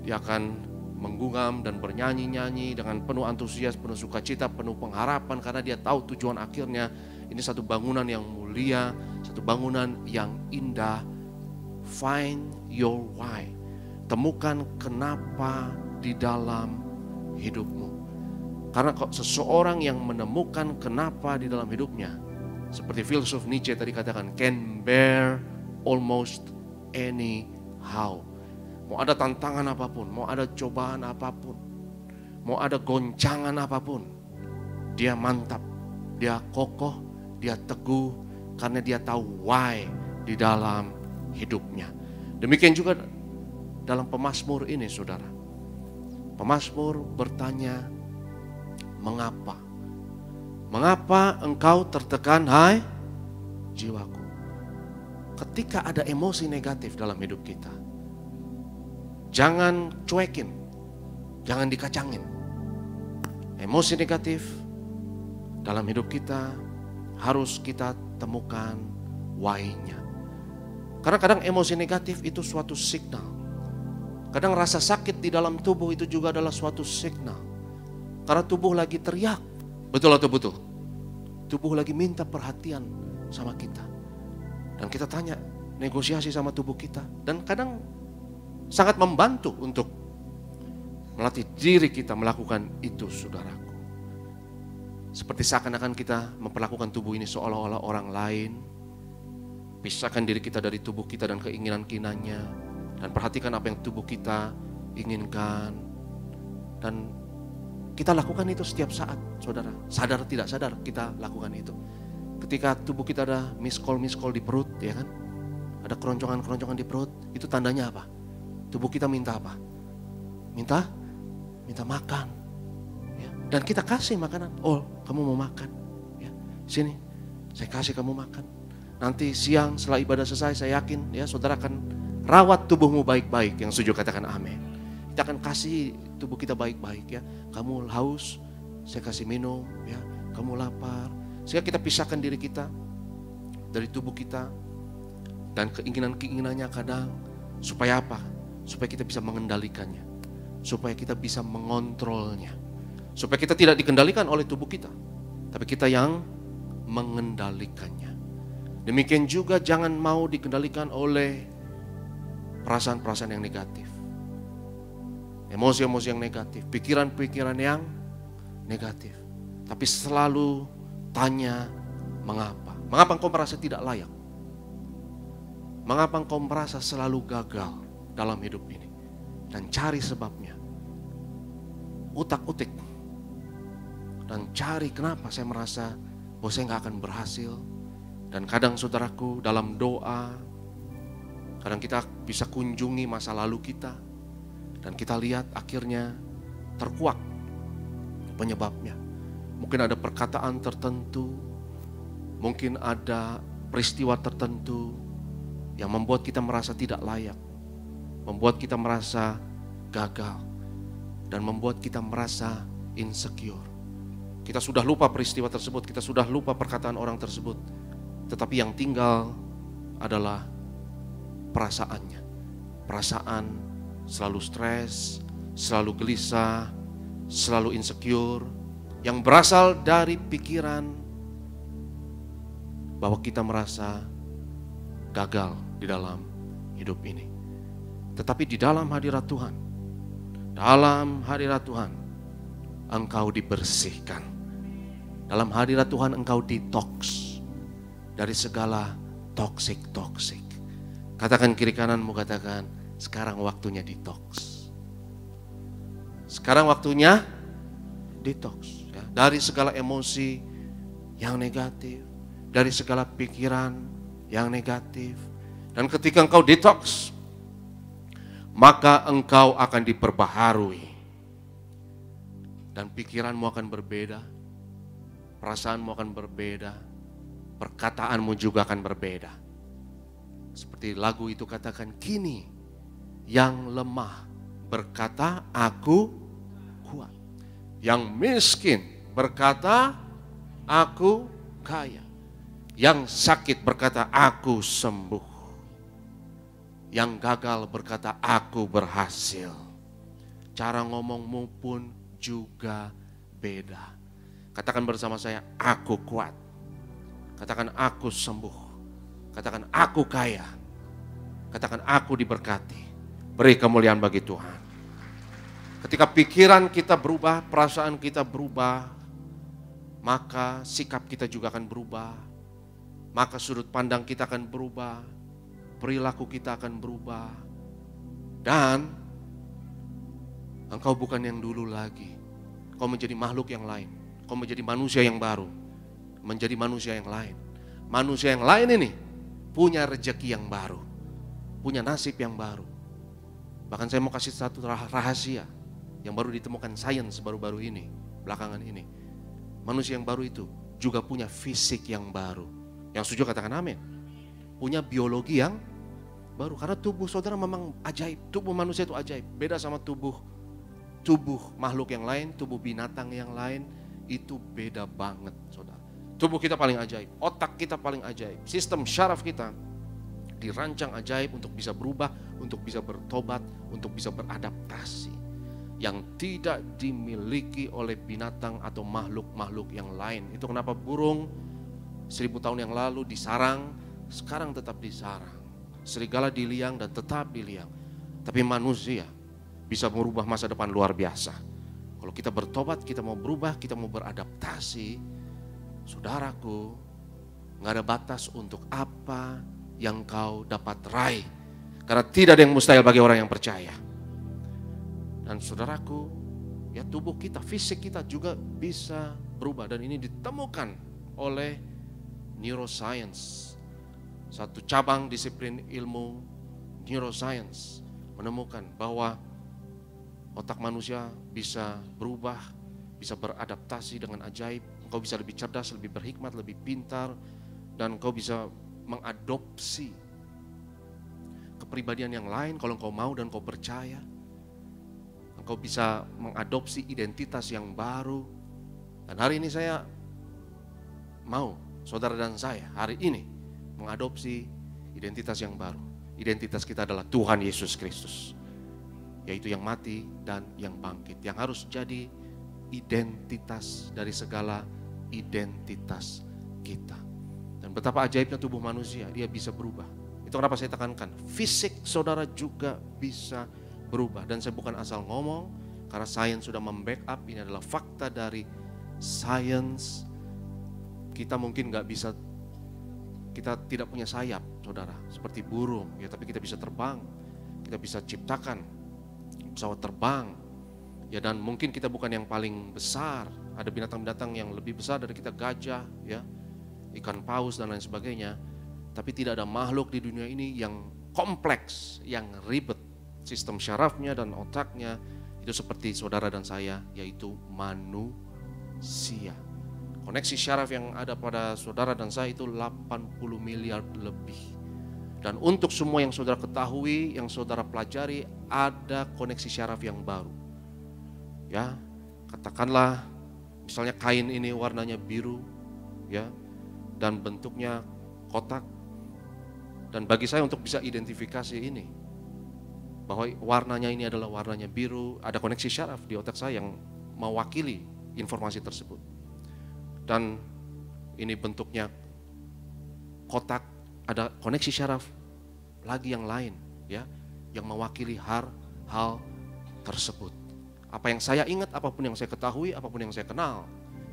dia akan menggungam dan bernyanyi-nyanyi dengan penuh antusias, penuh sukacita, penuh pengharapan, karena dia tahu tujuan akhirnya ini satu bangunan yang mulia, satu bangunan yang indah. Find your why. Temukan kenapa di dalam hidupmu. Karena kok seseorang yang menemukan kenapa di dalam hidupnya, seperti filsuf Nietzsche tadi katakan, can bear almost anyhow. Mau ada tantangan apapun, mau ada cobaan apapun, mau ada goncangan apapun, dia mantap, dia kokoh, dia teguh, karena dia tahu why di dalam hidupnya. Demikian juga dalam pemazmur ini, saudara. Pemazmur bertanya, mengapa? Mengapa engkau tertekan, hai jiwaku? Ketika ada emosi negatif dalam hidup kita, jangan cuekin, jangan dikacangin. Emosi negatif dalam hidup kita harus kita temukan why-nya. Karena kadang emosi negatif itu suatu signal. Kadang rasa sakit di dalam tubuh itu juga adalah suatu signal. Karena tubuh lagi teriak, betul atau betul? Tubuh lagi minta perhatian sama kita. Dan kita tanya, negosiasi sama tubuh kita. Dan kadang sangat membantu untuk melatih diri kita melakukan itu, saudaraku. Seperti seakan-akan kita memperlakukan tubuh ini seolah-olah orang lain. Pisahkan diri kita dari tubuh kita dan keinginan-keinginannya. Dan perhatikan apa yang tubuh kita inginkan. Dan kita lakukan itu setiap saat, saudara. Sadar tidak sadar kita lakukan itu. Ketika tubuh kita ada miss call di perut, ya kan? Ada keroncongan-keroncongan di perut, itu tandanya apa? Tubuh kita minta apa? Minta makan. Ya. Dan kita kasih makanan. Oh, kamu mau makan? Ya. Sini, saya kasih kamu makan. Nanti siang setelah ibadah selesai, saya yakin ya saudara akan rawat tubuhmu baik-baik. Yang setuju katakan amin. Kita akan kasih tubuh kita baik-baik ya. Kamu haus, saya kasih minum ya. Kamu lapar. Sehingga kita pisahkan diri kita dari tubuh kita dan keinginan-keinginannya kadang. Supaya apa? Supaya kita bisa mengendalikannya. Supaya kita bisa mengontrolnya. Supaya kita tidak dikendalikan oleh tubuh kita. Tapi kita yang mengendalikannya. Demikian juga jangan mau dikendalikan oleh perasaan-perasaan yang negatif. Emosi-emosi yang negatif, pikiran-pikiran yang negatif. Tapi selalu tanya mengapa. Mengapa engkau merasa tidak layak? Mengapa engkau merasa selalu gagal dalam hidup ini? Dan cari sebabnya. Utak-utik. Dan cari kenapa saya merasa bahwa saya gak akan berhasil. Dan kadang saudaraku dalam doa, kadang kita bisa kunjungi masa lalu kita. Dan kita lihat akhirnya terkuak penyebabnya. Mungkin ada perkataan tertentu, mungkin ada peristiwa tertentu yang membuat kita merasa tidak layak, membuat kita merasa gagal, dan membuat kita merasa insecure. Kita sudah lupa peristiwa tersebut, kita sudah lupa perkataan orang tersebut, tetapi yang tinggal adalah perasaannya. Perasaan selalu stres, selalu gelisah, selalu insecure, yang berasal dari pikiran bahwa kita merasa gagal di dalam hidup ini. Tetapi di dalam hadirat Tuhan, engkau dibersihkan. Dalam hadirat Tuhan engkau detox dari segala toksik. Katakan kiri kananmu, katakan, sekarang waktunya detox. Sekarang waktunya detox. Ya. Dari segala emosi yang negatif, dari segala pikiran yang negatif. Dan ketika engkau detox, maka engkau akan diperbaharui. Dan pikiranmu akan berbeda, perasaanmu akan berbeda, perkataanmu juga akan berbeda. Seperti lagu itu katakan, kini yang lemah berkata aku kuat. Yang miskin berkata aku kaya. Yang sakit berkata aku sembuh. Yang gagal berkata aku berhasil. Cara ngomongmu pun juga beda. Katakan bersama saya, aku kuat. Katakan aku sembuh. Katakan aku kaya. Katakan aku diberkati. Beri kemuliaan bagi Tuhan. Ketika pikiran kita berubah, perasaan kita berubah, maka sikap kita juga akan berubah. Maka sudut pandang kita akan berubah. Perilaku kita akan berubah. Dan engkau bukan yang dulu lagi. Kau menjadi makhluk yang lain. Kau menjadi manusia yang baru. Menjadi manusia yang lain. Manusia yang lain ini punya rejeki yang baru. Punya nasib yang baru. Bahkan saya mau kasih satu rahasia yang baru ditemukan sains baru-baru ini, belakangan ini. Manusia yang baru itu juga punya fisik yang baru. Yang setuju katakan amin. Punya biologi yang baru. Karena tubuh saudara memang ajaib. Tubuh manusia itu ajaib. Beda sama tubuh makhluk yang lain, tubuh binatang yang lain. Itu beda banget saudara. Tubuh kita paling ajaib. Otak kita paling ajaib. Sistem syaraf kita dirancang ajaib untuk bisa berubah, untuk bisa bertobat, untuk bisa beradaptasi. Yang tidak dimiliki oleh binatang atau makhluk-makhluk yang lain. Itu kenapa burung 1000 tahun yang lalu disarang, sekarang tetap disarang. Serigala diliang dan tetap diliang. Tapi manusia bisa merubah masa depan luar biasa. Kalau kita bertobat, kita mau berubah, kita mau beradaptasi, saudaraku, gak ada batas untuk apa yang kau dapat raih. Karena tidak ada yang mustahil bagi orang yang percaya. Dan saudaraku, ya tubuh kita, fisik kita juga bisa berubah. Dan ini ditemukan oleh neuroscience. Satu cabang disiplin ilmu neuroscience menemukan bahwa otak manusia bisa berubah, bisa beradaptasi dengan ajaib. Engkau bisa lebih cerdas, lebih berhikmat, lebih pintar. Dan engkau bisa mengadopsi kepribadian yang lain kalau engkau mau dan engkau percaya. Engkau bisa mengadopsi identitas yang baru. Dan hari ini saya mau, saudara dan saya, hari ini mengadopsi identitas yang baru. Identitas kita adalah Tuhan Yesus Kristus, yaitu yang mati dan yang bangkit, yang harus jadi identitas dari segala identitas kita. Dan betapa ajaibnya tubuh manusia, dia bisa berubah. Itu kenapa saya tekankan, fisik saudara juga bisa berubah. Dan saya bukan asal ngomong, karena sains sudah membackup, ini adalah fakta dari sains. Kita mungkin gak bisa, kita tidak punya sayap saudara, seperti burung ya, tapi kita bisa terbang. Kita bisa ciptakan pesawat terbang ya, dan mungkin kita bukan yang paling besar. Ada binatang-binatang yang lebih besar dari kita, gajah ya, ikan paus dan lain sebagainya. Tapi tidak ada makhluk di dunia ini yang kompleks, yang ribet. Sistem syarafnya dan otaknya Itu seperti saudara dan saya, yaitu manusia. Koneksi syaraf yang ada pada saudara dan saya itu 80 miliar lebih. Dan untuk semua yang saudara ketahui, yang saudara pelajari, ada koneksi syaraf yang baru. Ya, katakanlah misalnya kain ini warnanya biru, ya, dan bentuknya kotak. Dan bagi saya untuk bisa identifikasi ini, bahwa warnanya ini adalah warnanya biru, ada koneksi syaraf di otak saya yang mewakili informasi tersebut. Dan ini bentuknya kotak, ada koneksi syaraf lagi yang lain, ya, yang mewakili hal tersebut. Apa yang saya ingat, apapun yang saya ketahui, apapun yang saya kenal,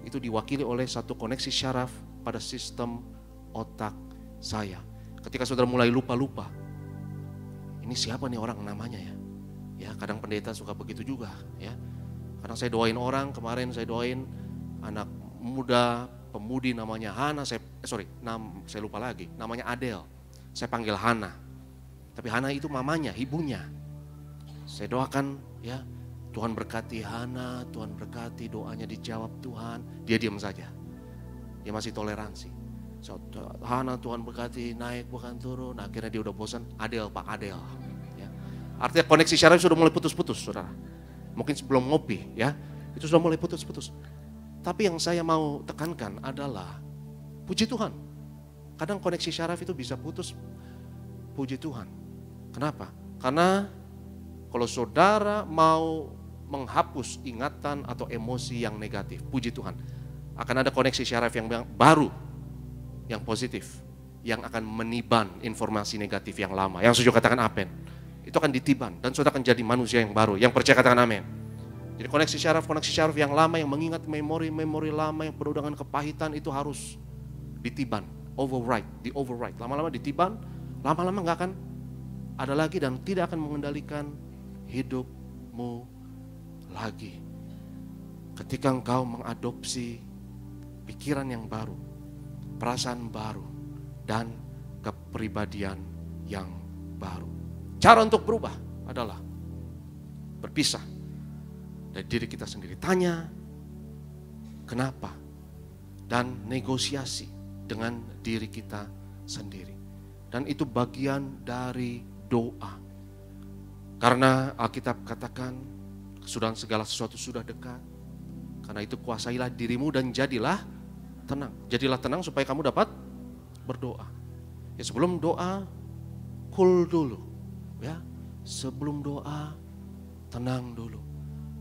itu diwakili oleh satu koneksi syaraf pada sistem otak saya. Ketika saudara mulai lupa-lupa, ini siapa nih orang namanya ya? Ya, kadang pendeta suka begitu juga, ya. Kadang saya doain orang, kemarin saya doain anak muda, pemudi namanya Hana, saya lupa lagi, namanya Adele. Saya panggil Hana. Tapi Hana itu mamanya, ibunya. Saya doakan, ya, Tuhan berkati Hana, Tuhan berkati, doanya dijawab Tuhan. Dia diam saja. Dia masih toleransi. So, Hana Tuhan berkati, naik bukan turun. Akhirnya dia udah bosan, Adel Pak Adel. Ya. Artinya koneksi syaraf sudah mulai putus-putus, saudara. Mungkin sebelum ngopi, ya, itu sudah mulai putus-putus. Tapi yang saya mau tekankan adalah, puji Tuhan. Kadang koneksi syaraf itu bisa putus, puji Tuhan. Kenapa? Karena kalau saudara mau menghapus ingatan atau emosi yang negatif, puji Tuhan, akan ada koneksi syaraf yang baru, yang positif, yang akan meniban informasi negatif yang lama. Yang setuju katakan amen. Itu akan ditiban dan saudara akan jadi manusia yang baru. Yang percaya katakan amen. Jadi koneksi syaraf yang lama, yang mengingat memori-memori lama yang penuh dengan kepahitan, itu harus ditiban, override. Lama-lama ditiban, lama-lama nggak akan ada lagi dan tidak akan mengendalikan hidupmu lagi. Ketika engkau mengadopsi pikiran yang baru, perasaan baru, dan kepribadian yang baru. Cara untuk berubah adalah berpisah dari diri kita sendiri. Tanya kenapa, dan negosiasi dengan diri kita sendiri. Dan itu bagian dari doa. Karena Alkitab katakan, kesudahan segala sesuatu sudah dekat. Karena itu kuasailah dirimu dan jadilah tenang. Jadilah tenang supaya kamu dapat berdoa. Ya, sebelum doa, cool dulu. Ya, sebelum doa, tenang dulu.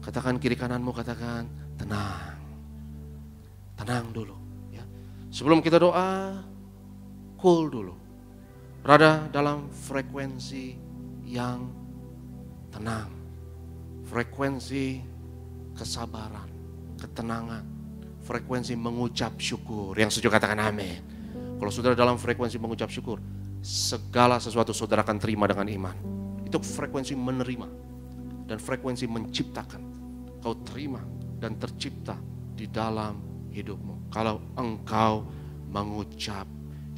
Katakan kiri kananmu, katakan tenang. Tenang dulu. Ya. Sebelum kita doa, cool dulu. Berada dalam frekuensi yang tenang. Frekuensi kesabaran, ketenangan. Frekuensi mengucap syukur. Yang setuju katakan amin. Kalau saudara dalam frekuensi mengucap syukur, segala sesuatu saudara akan terima dengan iman. Itu frekuensi menerima dan frekuensi menciptakan. Kau terima dan tercipta di dalam hidupmu kalau engkau mengucap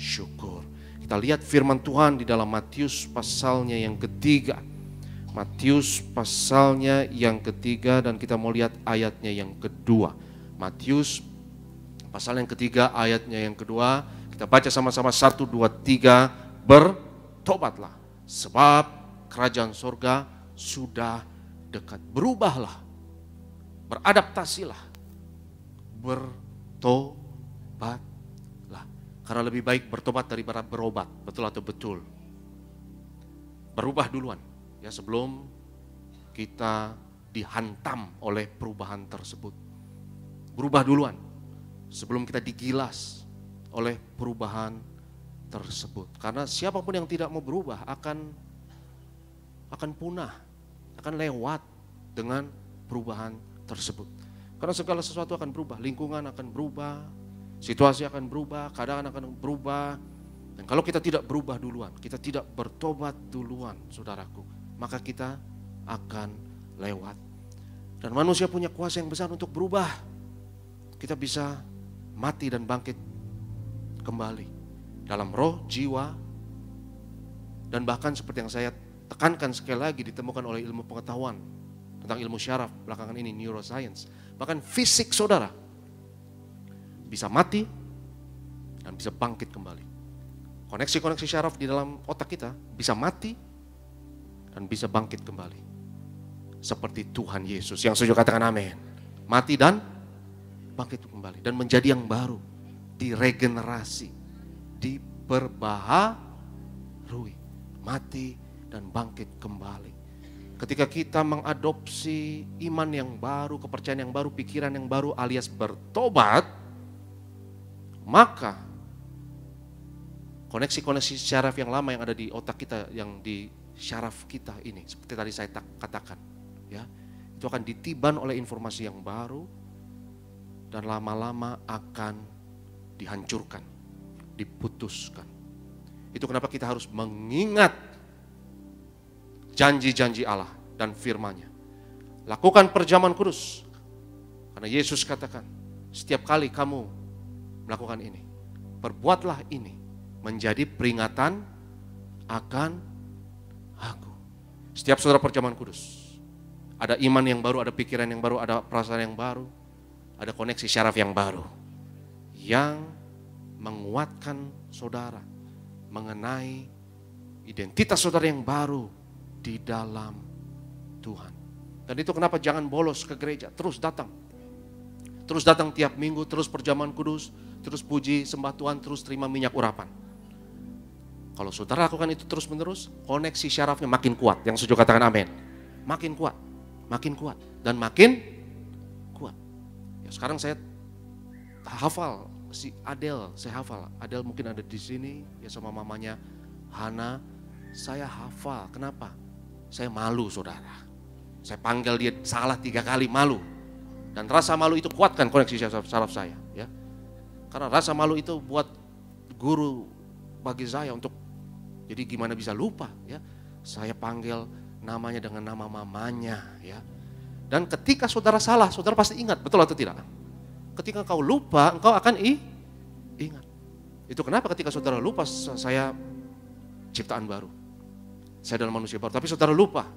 syukur. Kita lihat firman Tuhan di dalam Matius pasalnya yang ketiga. Matius pasalnya yang ketiga, dan kita mau lihat ayatnya yang kedua. Matius pasal yang ketiga ayatnya yang kedua. Kita baca sama-sama 1, 2, 3. Bertobatlah sebab kerajaan surga sudah dekat. Berubahlah, beradaptasilah, bertobatlah. Karena lebih baik bertobat daripada berobat. Betul atau betul? Berubah duluan, ya, sebelum kita dihantam oleh perubahan tersebut. Berubah duluan sebelum kita digilas oleh perubahan tersebut. Karena siapapun yang tidak mau berubah akan punah, akan lewat dengan perubahan tersebut. Karena segala sesuatu akan berubah, lingkungan akan berubah, situasi akan berubah, keadaan akan berubah. Dan kalau kita tidak berubah duluan, kita tidak bertobat duluan, saudaraku, maka kita akan lewat. Dan manusia punya kuasa yang besar untuk berubah. Kita bisa mati dan bangkit kembali dalam roh, jiwa, dan bahkan seperti yang saya tekankan sekali lagi, ditemukan oleh ilmu pengetahuan tentang ilmu syaraf, belakangan ini neuroscience. Bahkan fisik saudara bisa mati dan bisa bangkit kembali. Koneksi-koneksi syaraf di dalam otak kita bisa mati dan bisa bangkit kembali. Seperti Tuhan Yesus yang setuju katakan amin. Mati dan bangkit kembali dan menjadi yang baru, diregenerasi, diperbaharui, mati dan bangkit kembali. Ketika kita mengadopsi iman yang baru, kepercayaan yang baru, pikiran yang baru alias bertobat, maka koneksi-koneksi syaraf yang lama yang ada di otak kita, yang di syaraf kita ini, seperti tadi saya katakan, ya, itu akan ditiban oleh informasi yang baru dan lama-lama akan dihancurkan, diputuskan. Itu kenapa kita harus mengingat janji-janji Allah dan firman-Nya. Lakukan perjamuan kudus. Karena Yesus katakan, setiap kali kamu melakukan ini, perbuatlah ini menjadi peringatan akan aku. Setiap saudara perjamuan kudus, ada iman yang baru, ada pikiran yang baru, ada perasaan yang baru, ada koneksi syaraf yang baru yang menguatkan saudara mengenai identitas saudara yang baru di dalam Tuhan. Dan itu kenapa jangan bolos ke gereja, terus datang. Terus datang tiap minggu, terus perjamuan kudus, terus puji sembah Tuhan, terus terima minyak urapan. Kalau saudara lakukan itu terus menerus, koneksi syarafnya makin kuat. Yang setuju katakan amin. Makin kuat, dan makin kuat. Ya, sekarang saya hafal si Adele, saya hafal. Adele mungkin ada di sini ya sama mamanya Hana. Saya hafal. Kenapa? Saya malu saudara. Saya panggil dia salah 3 kali, malu. Dan rasa malu itu kuatkan koneksi syaraf saya. Ya. Karena rasa malu itu buat guru bagi saya untuk, jadi gimana bisa lupa ya. Saya panggil namanya dengan nama mamanya ya. Dan ketika saudara salah, saudara pasti ingat, betul atau tidak? Ketika kau lupa, engkau akan ingat. Itu kenapa ketika saudara lupa, saya ciptaan baru. Saya adalah manusia baru, tapi saudara lupa.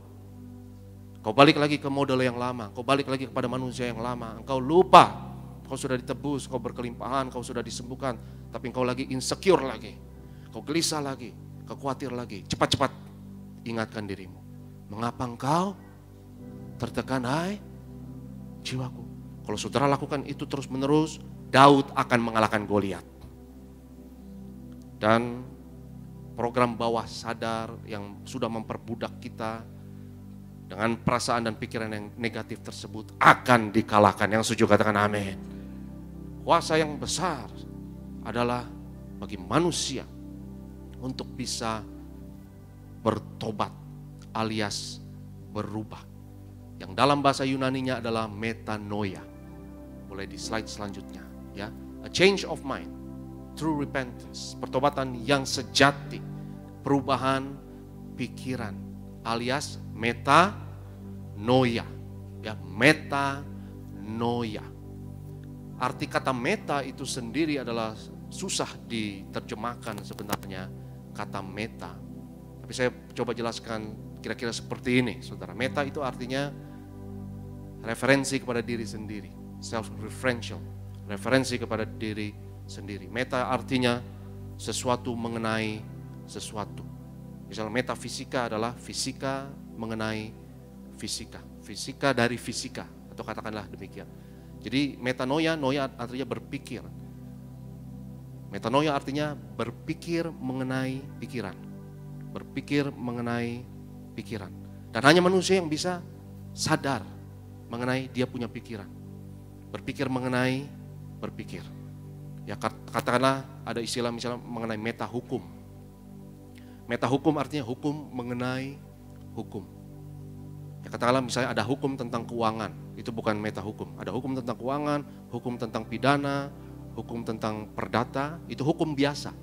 Kau balik lagi ke model yang lama, kau balik lagi kepada manusia yang lama. Engkau lupa, kau sudah ditebus, kau berkelimpahan, kau sudah disembuhkan. Tapi engkau lagi insecure lagi, kau gelisah lagi, kau khawatir lagi. Cepat-cepat ingatkan dirimu. Mengapa engkau tertekan, hai jiwaku? Kalau saudara lakukan itu terus menerus, Daud akan mengalahkan Goliat. Dan program bawah sadar yang sudah memperbudak kita dengan perasaan dan pikiran yang negatif tersebut akan dikalahkan. Yang setuju katakan amin. Kuasa yang besar adalah bagi manusia untuk bisa bertobat alias berubah. Yang dalam bahasa Yunaninya adalah metanoia. Boleh di slide selanjutnya ya. A change of mind, true repentance, pertobatan yang sejati, perubahan pikiran alias metanoia. Ya, metanoia. Arti kata meta itu sendiri adalah susah diterjemahkan sebenarnya, kata meta. Tapi saya coba jelaskan kira-kira seperti ini, saudara. Meta itu artinya referensi kepada diri sendiri. Self-referential, referensi kepada diri sendiri. Meta artinya sesuatu mengenai sesuatu. Misalnya metafisika adalah fisika mengenai fisika. Fisika dari fisika, atau katakanlah demikian. Jadi metanoia, noia artinya berpikir. Metanoia artinya berpikir mengenai pikiran. Berpikir mengenai pikiran. Dan hanya manusia yang bisa sadar mengenai dia punya pikiran. Berpikir mengenai berpikir. Ya katakanlah ada istilah misalnya mengenai meta hukum. Meta hukum artinya hukum mengenai hukum. Ya katakanlah misalnya ada hukum tentang keuangan, itu bukan meta hukum. Ada hukum tentang keuangan, hukum tentang pidana, hukum tentang perdata, itu hukum biasa.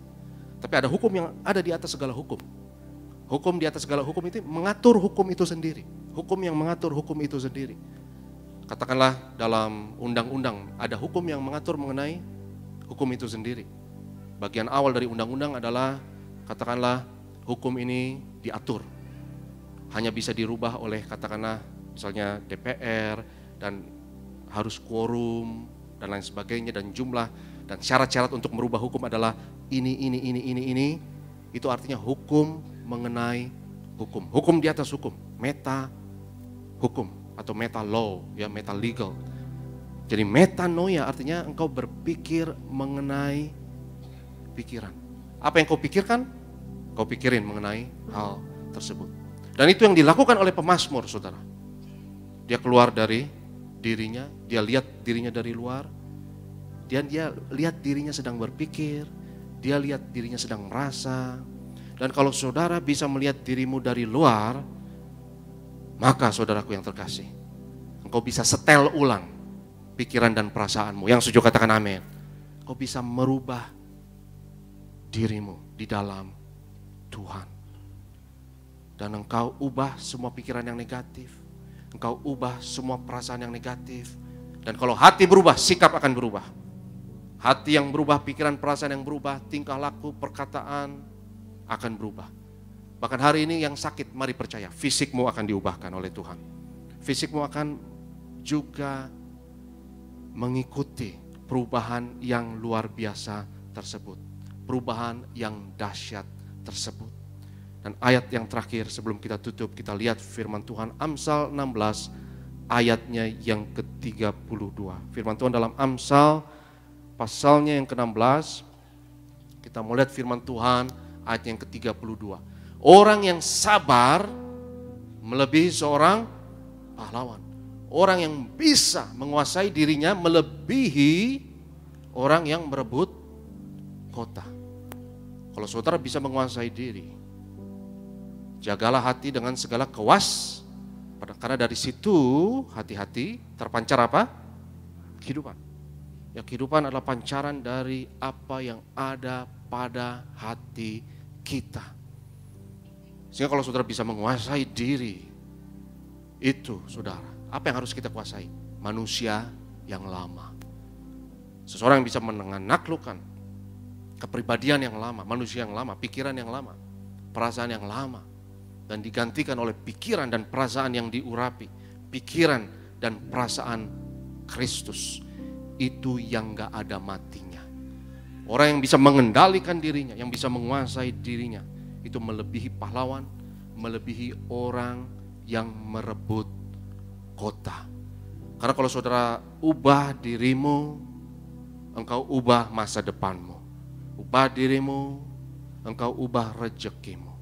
Tapi ada hukum yang ada di atas segala hukum. Hukum di atas segala hukum itu mengatur hukum itu sendiri. Hukum yang mengatur hukum itu sendiri. Katakanlah dalam undang-undang ada hukum yang mengatur mengenai hukum itu sendiri. Bagian awal dari undang-undang adalah katakanlah hukum ini diatur. Hanya bisa dirubah oleh katakanlah misalnya DPR dan harus quorum dan lain sebagainya dan jumlah dan syarat-syarat untuk merubah hukum adalah ini. Itu artinya hukum mengenai hukum. Hukum di atas hukum, meta hukum atau meta law, ya meta legal. Jadi metanoia artinya engkau berpikir mengenai pikiran. Apa yang kau pikirkan, kau pikirin mengenai hal tersebut. Dan itu yang dilakukan oleh pemazmur, saudara. Dia keluar dari dirinya, dia lihat dirinya dari luar, dia lihat dirinya sedang berpikir, dia lihat dirinya sedang merasa. Dan kalau saudara bisa melihat dirimu dari luar, maka saudaraku yang terkasih, engkau bisa setel ulang pikiran dan perasaanmu. Yang setuju katakan amin. Kau bisa merubah dirimu di dalam Tuhan. Dan engkau ubah semua pikiran yang negatif. Engkau ubah semua perasaan yang negatif. Dan kalau hati berubah, sikap akan berubah. Hati yang berubah, pikiran perasaan yang berubah, tingkah laku, perkataan akan berubah. Bahkan hari ini yang sakit, mari percaya, fisikmu akan diubahkan oleh Tuhan. Fisikmu akan juga mengikuti perubahan yang luar biasa tersebut. Perubahan yang dahsyat tersebut. Dan ayat yang terakhir sebelum kita tutup, kita lihat firman Tuhan Amsal 16 ayatnya yang ke-32. Firman Tuhan dalam Amsal pasalnya yang ke-16, kita mau lihat firman Tuhan ayat yang ke-32. Orang yang sabar melebihi seorang pahlawan. Orang yang bisa menguasai dirinya melebihi orang yang merebut kota. Kalau saudara bisa menguasai diri, jagalah hati dengan segala karena dari situ hati-hati terpancar apa? Kehidupan. Ya, kehidupan adalah pancaran dari apa yang ada pada hati kita. Sehingga kalau saudara bisa menguasai diri, itu saudara, apa yang harus kita kuasai? Manusia yang lama. Seseorang yang bisa menaklukkan kepribadian yang lama, manusia yang lama, pikiran yang lama, perasaan yang lama, dan digantikan oleh pikiran dan perasaan yang diurapi, pikiran dan perasaan Kristus. Itu yang gak ada matinya. Orang yang bisa mengendalikan dirinya, yang bisa menguasai dirinya, itu melebihi pahlawan, melebihi orang yang merebut kota. Karena kalau saudara ubah dirimu, engkau ubah masa depanmu. Ubah dirimu, engkau ubah rezekimu.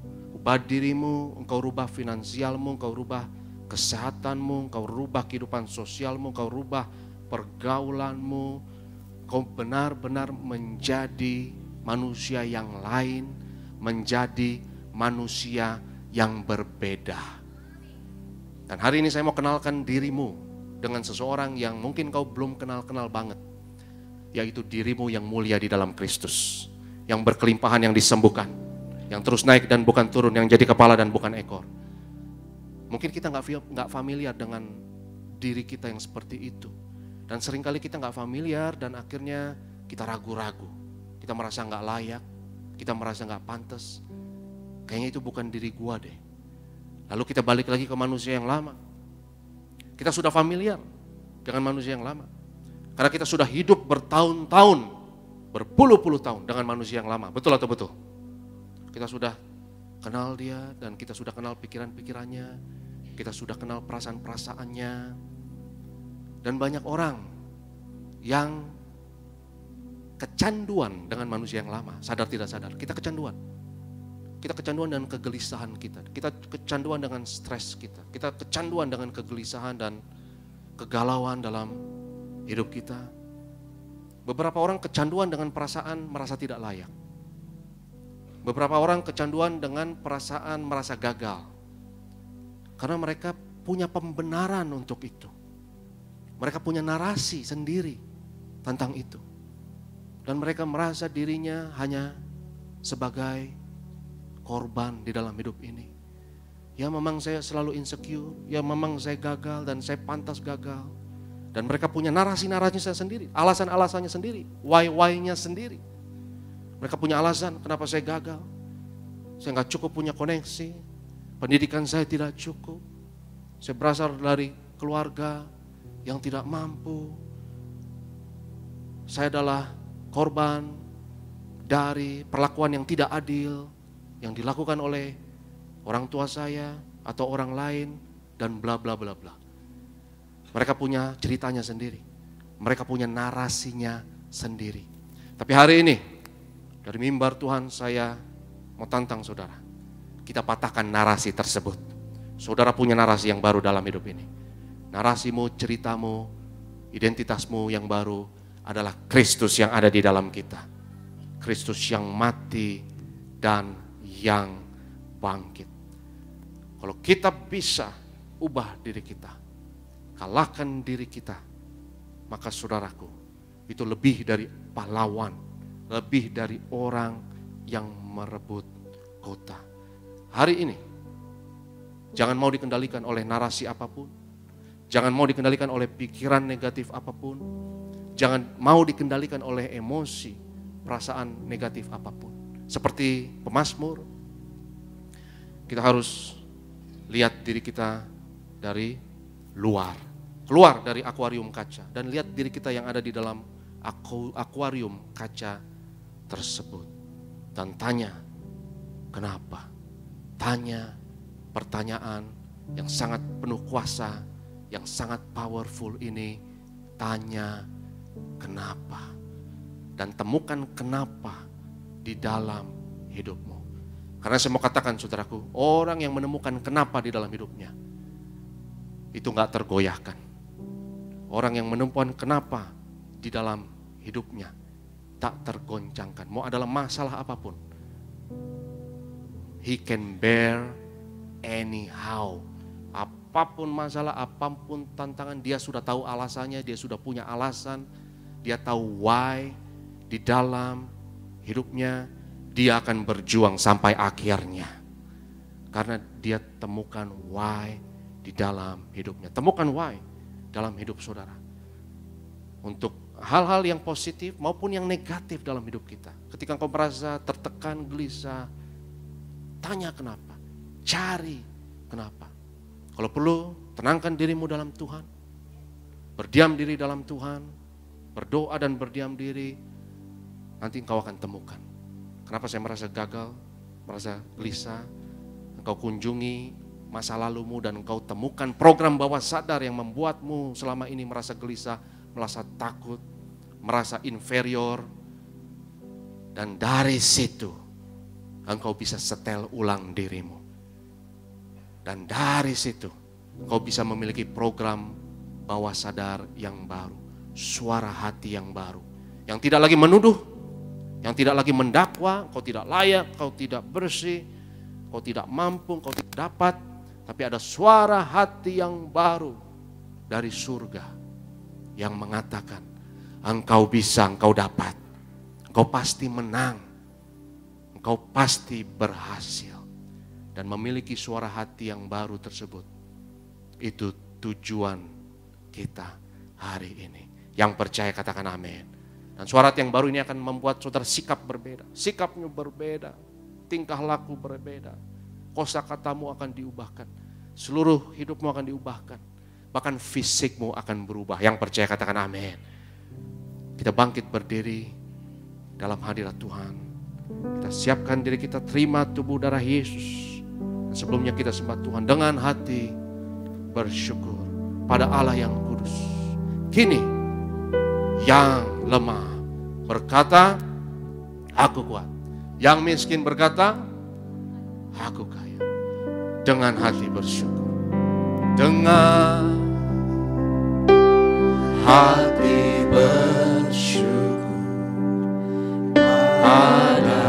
Ubah dirimu, engkau rubah finansialmu, engkau rubah kesehatanmu, engkau rubah kehidupan sosialmu, engkau rubah pergaulanmu. Kau benar-benar menjadi manusia yang lain, menjadi manusia yang berbeda. Dan hari ini saya mau kenalkan dirimu dengan seseorang yang mungkin kau belum kenal-kenal banget, yaitu dirimu yang mulia di dalam Kristus, yang berkelimpahan, yang disembuhkan, yang terus naik dan bukan turun, yang jadi kepala dan bukan ekor. Mungkin kita nggak familiar dengan diri kita yang seperti itu, dan seringkali kita nggak familiar dan akhirnya kita ragu-ragu, kita merasa nggak layak, kita merasa nggak pantas. Kayaknya itu bukan diri gua deh. Lalu kita balik lagi ke manusia yang lama. Kita sudah familiar dengan manusia yang lama. Karena kita sudah hidup bertahun-tahun, berpuluh-puluh tahun dengan manusia yang lama. Betul atau betul? Kita sudah kenal dia dan kita sudah kenal pikiran-pikirannya. Kita sudah kenal perasaan-perasaannya. Dan banyak orang yang kecanduan dengan manusia yang lama, sadar tidak sadar. Kita kecanduan. Kita kecanduan dengan kegelisahan kita. Kita kecanduan dengan stres kita. Kita kecanduan dengan kegelisahan dan kegalauan dalam hidup kita. Beberapa orang kecanduan dengan perasaan merasa tidak layak. Beberapa orang kecanduan dengan perasaan merasa gagal. Karena mereka punya pembenaran untuk itu. Mereka punya narasi sendiri tentang itu. Dan mereka merasa dirinya hanya sebagai korban di dalam hidup ini. Ya memang saya selalu insecure, ya memang saya gagal dan saya pantas gagal. Dan mereka punya narasi-narasinya sendiri, alasan-alasannya sendiri, why-nya sendiri. Mereka punya alasan kenapa saya gagal. Saya gak cukup punya koneksi, pendidikan saya tidak cukup, Saya berasal dari keluarga yang tidak mampu. Saya adalah korban dari perlakuan yang tidak adil yang dilakukan oleh orang tua saya atau orang lain dan bla bla bla bla. Mereka punya ceritanya sendiri. Mereka punya narasinya sendiri. Tapi hari ini dari mimbar Tuhan saya mau tantang saudara. Kita patahkan narasi tersebut. Saudara punya narasi yang baru dalam hidup ini. Narasimu, ceritamu, identitasmu yang baru adalah Kristus yang ada di dalam kita. Kristus yang mati dan yang bangkit. Kalau kita bisa ubah diri kita, kalahkan diri kita, maka saudaraku, itu lebih dari pahlawan, lebih dari orang yang merebut kota. Hari ini, jangan mau dikendalikan oleh narasi apapun, jangan mau dikendalikan oleh pikiran negatif apapun, jangan mau dikendalikan oleh emosi, perasaan negatif apapun. Seperti pemazmur, kita harus lihat diri kita dari luar, keluar dari akuarium kaca, dan lihat diri kita yang ada di dalam akuarium kaca tersebut. Dan tanya, kenapa? Tanya pertanyaan yang sangat penuh kuasa, yang sangat powerful ini. Tanya kenapa, dan temukan kenapa di dalam hidupmu. Karena saya mau katakan saudaraku, orang yang menemukan kenapa di dalam hidupnya, itu gak tergoyahkan. Orang yang menemukan kenapa di dalam hidupnya, tak tergoncangkan. Mau adalah masalah apapun, he can bear anyhow. Apapun masalah, apapun tantangan, dia sudah tahu alasannya, dia sudah punya alasan, dia tahu why di dalam hidupnya. Dia akan berjuang sampai akhirnya. Karena dia temukan why di dalam hidupnya. Temukan why dalam hidup saudara. Untuk hal-hal yang positif maupun yang negatif dalam hidup kita. Ketika engkau merasa tertekan, gelisah, tanya kenapa. Cari kenapa. Kalau perlu, tenangkan dirimu dalam Tuhan. Berdiam diri dalam Tuhan. Berdoa dan berdiam diri. Nanti engkau akan temukan. Kenapa saya merasa gagal, merasa gelisah. Engkau kunjungi masa lalumu dan engkau temukan program bawah sadar yang membuatmu selama ini merasa gelisah, merasa takut, merasa inferior. Dan dari situ engkau bisa setel ulang dirimu. Dan dari situ engkau bisa memiliki program bawah sadar yang baru, suara hati yang baru, yang tidak lagi menuduh, yang tidak lagi mendakwa, kau tidak layak, kau tidak bersih, kau tidak mampu, kau tidak dapat. Tapi ada suara hati yang baru dari surga yang mengatakan, engkau bisa, engkau dapat, engkau pasti menang, engkau pasti berhasil. Dan memiliki suara hati yang baru tersebut, itu tujuan kita hari ini. Yang percaya katakan amin. Dan suara yang baru ini akan membuat saudara sikap berbeda. Sikapnya berbeda, tingkah laku berbeda. Kosakatamu akan diubahkan. Seluruh hidupmu akan diubahkan. Bahkan fisikmu akan berubah. Yang percaya katakan amin. Kita bangkit berdiri dalam hadirat Tuhan. Kita siapkan diri kita, terima tubuh darah Yesus. Dan sebelumnya kita sembah Tuhan dengan hati bersyukur pada Allah yang kudus. Kini yang lemah berkata, aku kuat. Yang miskin berkata, aku kaya. Dengan hati bersyukur. Dengan hati bersyukur pada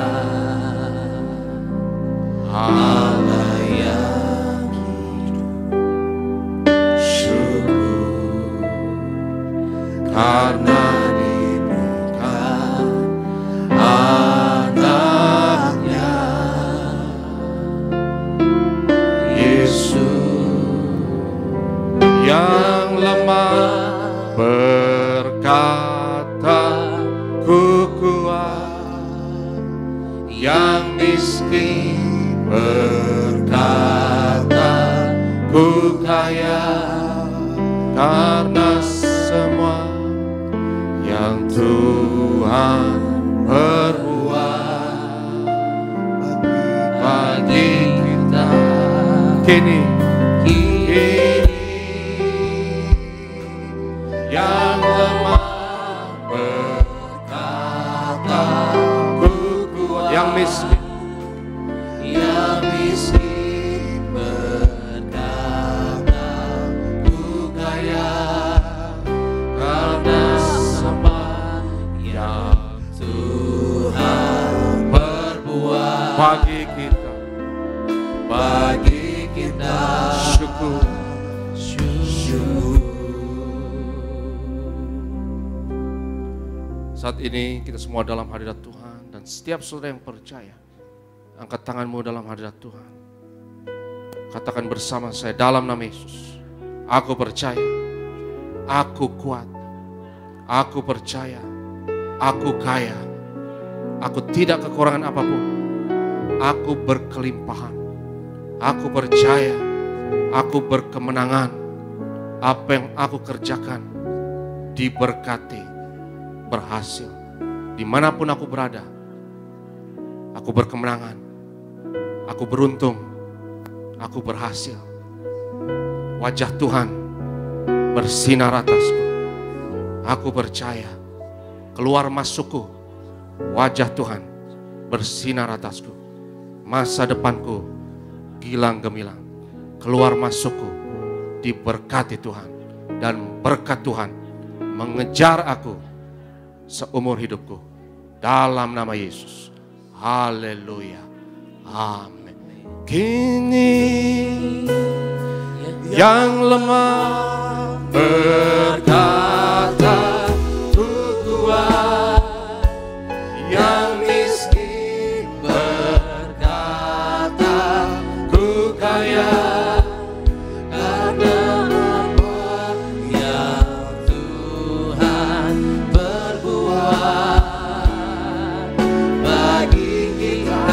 Allah yang hidup. Syukur karena yang lemah berkata ku kuat, yang miskin berkata ku kaya. Tuhan berbuat bagi kita kini yang lemah berkata ku kuat, yang miskin berkata ku kaya, karena semua yang Tuhan berbuat bagi kita syukur. Saat ini kita semua dalam hadirat Tuhan, dan setiap saudara yang percaya, angkat tanganmu dalam hadirat Tuhan. Katakan bersama saya dalam nama Yesus, aku percaya, aku kuat, aku percaya, aku kaya, aku tidak kekurangan apapun, aku berkelimpahan, aku percaya, aku berkemenangan, apa yang aku kerjakan diberkati, berhasil. Dimanapun aku berada, aku berkemenangan, aku beruntung, aku berhasil. Wajah Tuhan bersinar atasku. Aku percaya, keluar masukku, wajah Tuhan bersinar atasku. Masa depanku gilang gemilang. Keluar masukku diberkati Tuhan, dan berkat Tuhan mengejar aku seumur hidupku, dalam nama Yesus. Haleluya, amin. Kini yang lemah berkata ku kuat, yang miskin berkata ku kaya, karena apa yang Tuhan berbuat bagi kita.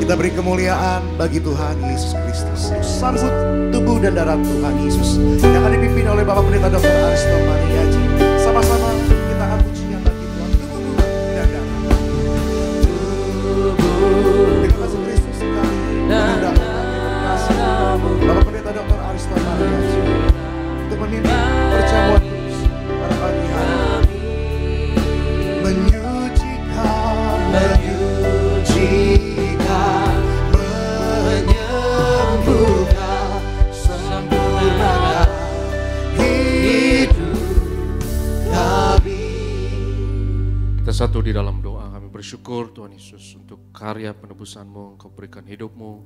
Kita beri kemuliaan bagi Tuhan Yesus Kristus. Sambut tubuh dan darah Tuhan Yesus yang akan dipimpin oleh Bapak Pendeta Dr. Aristo Mariaji. Sama-sama kita akan pujian bagi Tuhan, tubuh dan darah. Terima kasih Kristus sekali. Bapak Pendeta Dr. Aristo Mariaji untuk memimpin perjamuan kudus pada pagi hari. Menyucikan, menyembuhkan, sempurnakan hidup kami. Kita satu di dalam doa. Kami bersyukur Tuhan Yesus untuk karya penebusan-Mu. Engkau berikan hidup-Mu,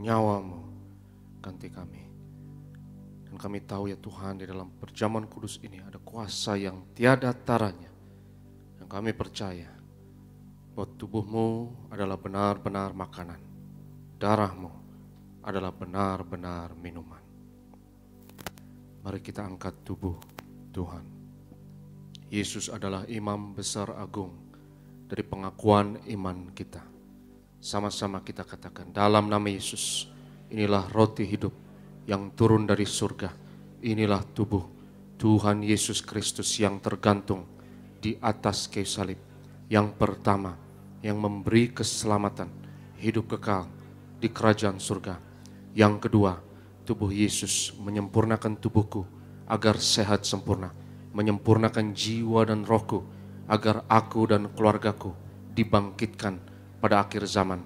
nyawa-Mu ganti kami. Dan kami tahu ya Tuhan, di dalam perjamuan kudus ini ada kuasa yang tiada taranya. Dan kami percaya bahwa tubuh-Mu adalah benar-benar makanan, darah-Mu adalah benar-benar minuman. Mari kita angkat tubuh Tuhan. Yesus adalah imam besar agung dari pengakuan iman kita. Sama-sama kita katakan, dalam nama Yesus, inilah roti hidup yang turun dari surga. Inilah tubuh Tuhan Yesus Kristus yang tergantung di atas kayu salib. Yang pertama, yang memberi keselamatan, hidup kekal di kerajaan surga. Yang kedua, tubuh Yesus menyempurnakan tubuhku agar sehat sempurna. Menyempurnakan jiwa dan rohku agar aku dan keluargaku dibangkitkan pada akhir zaman.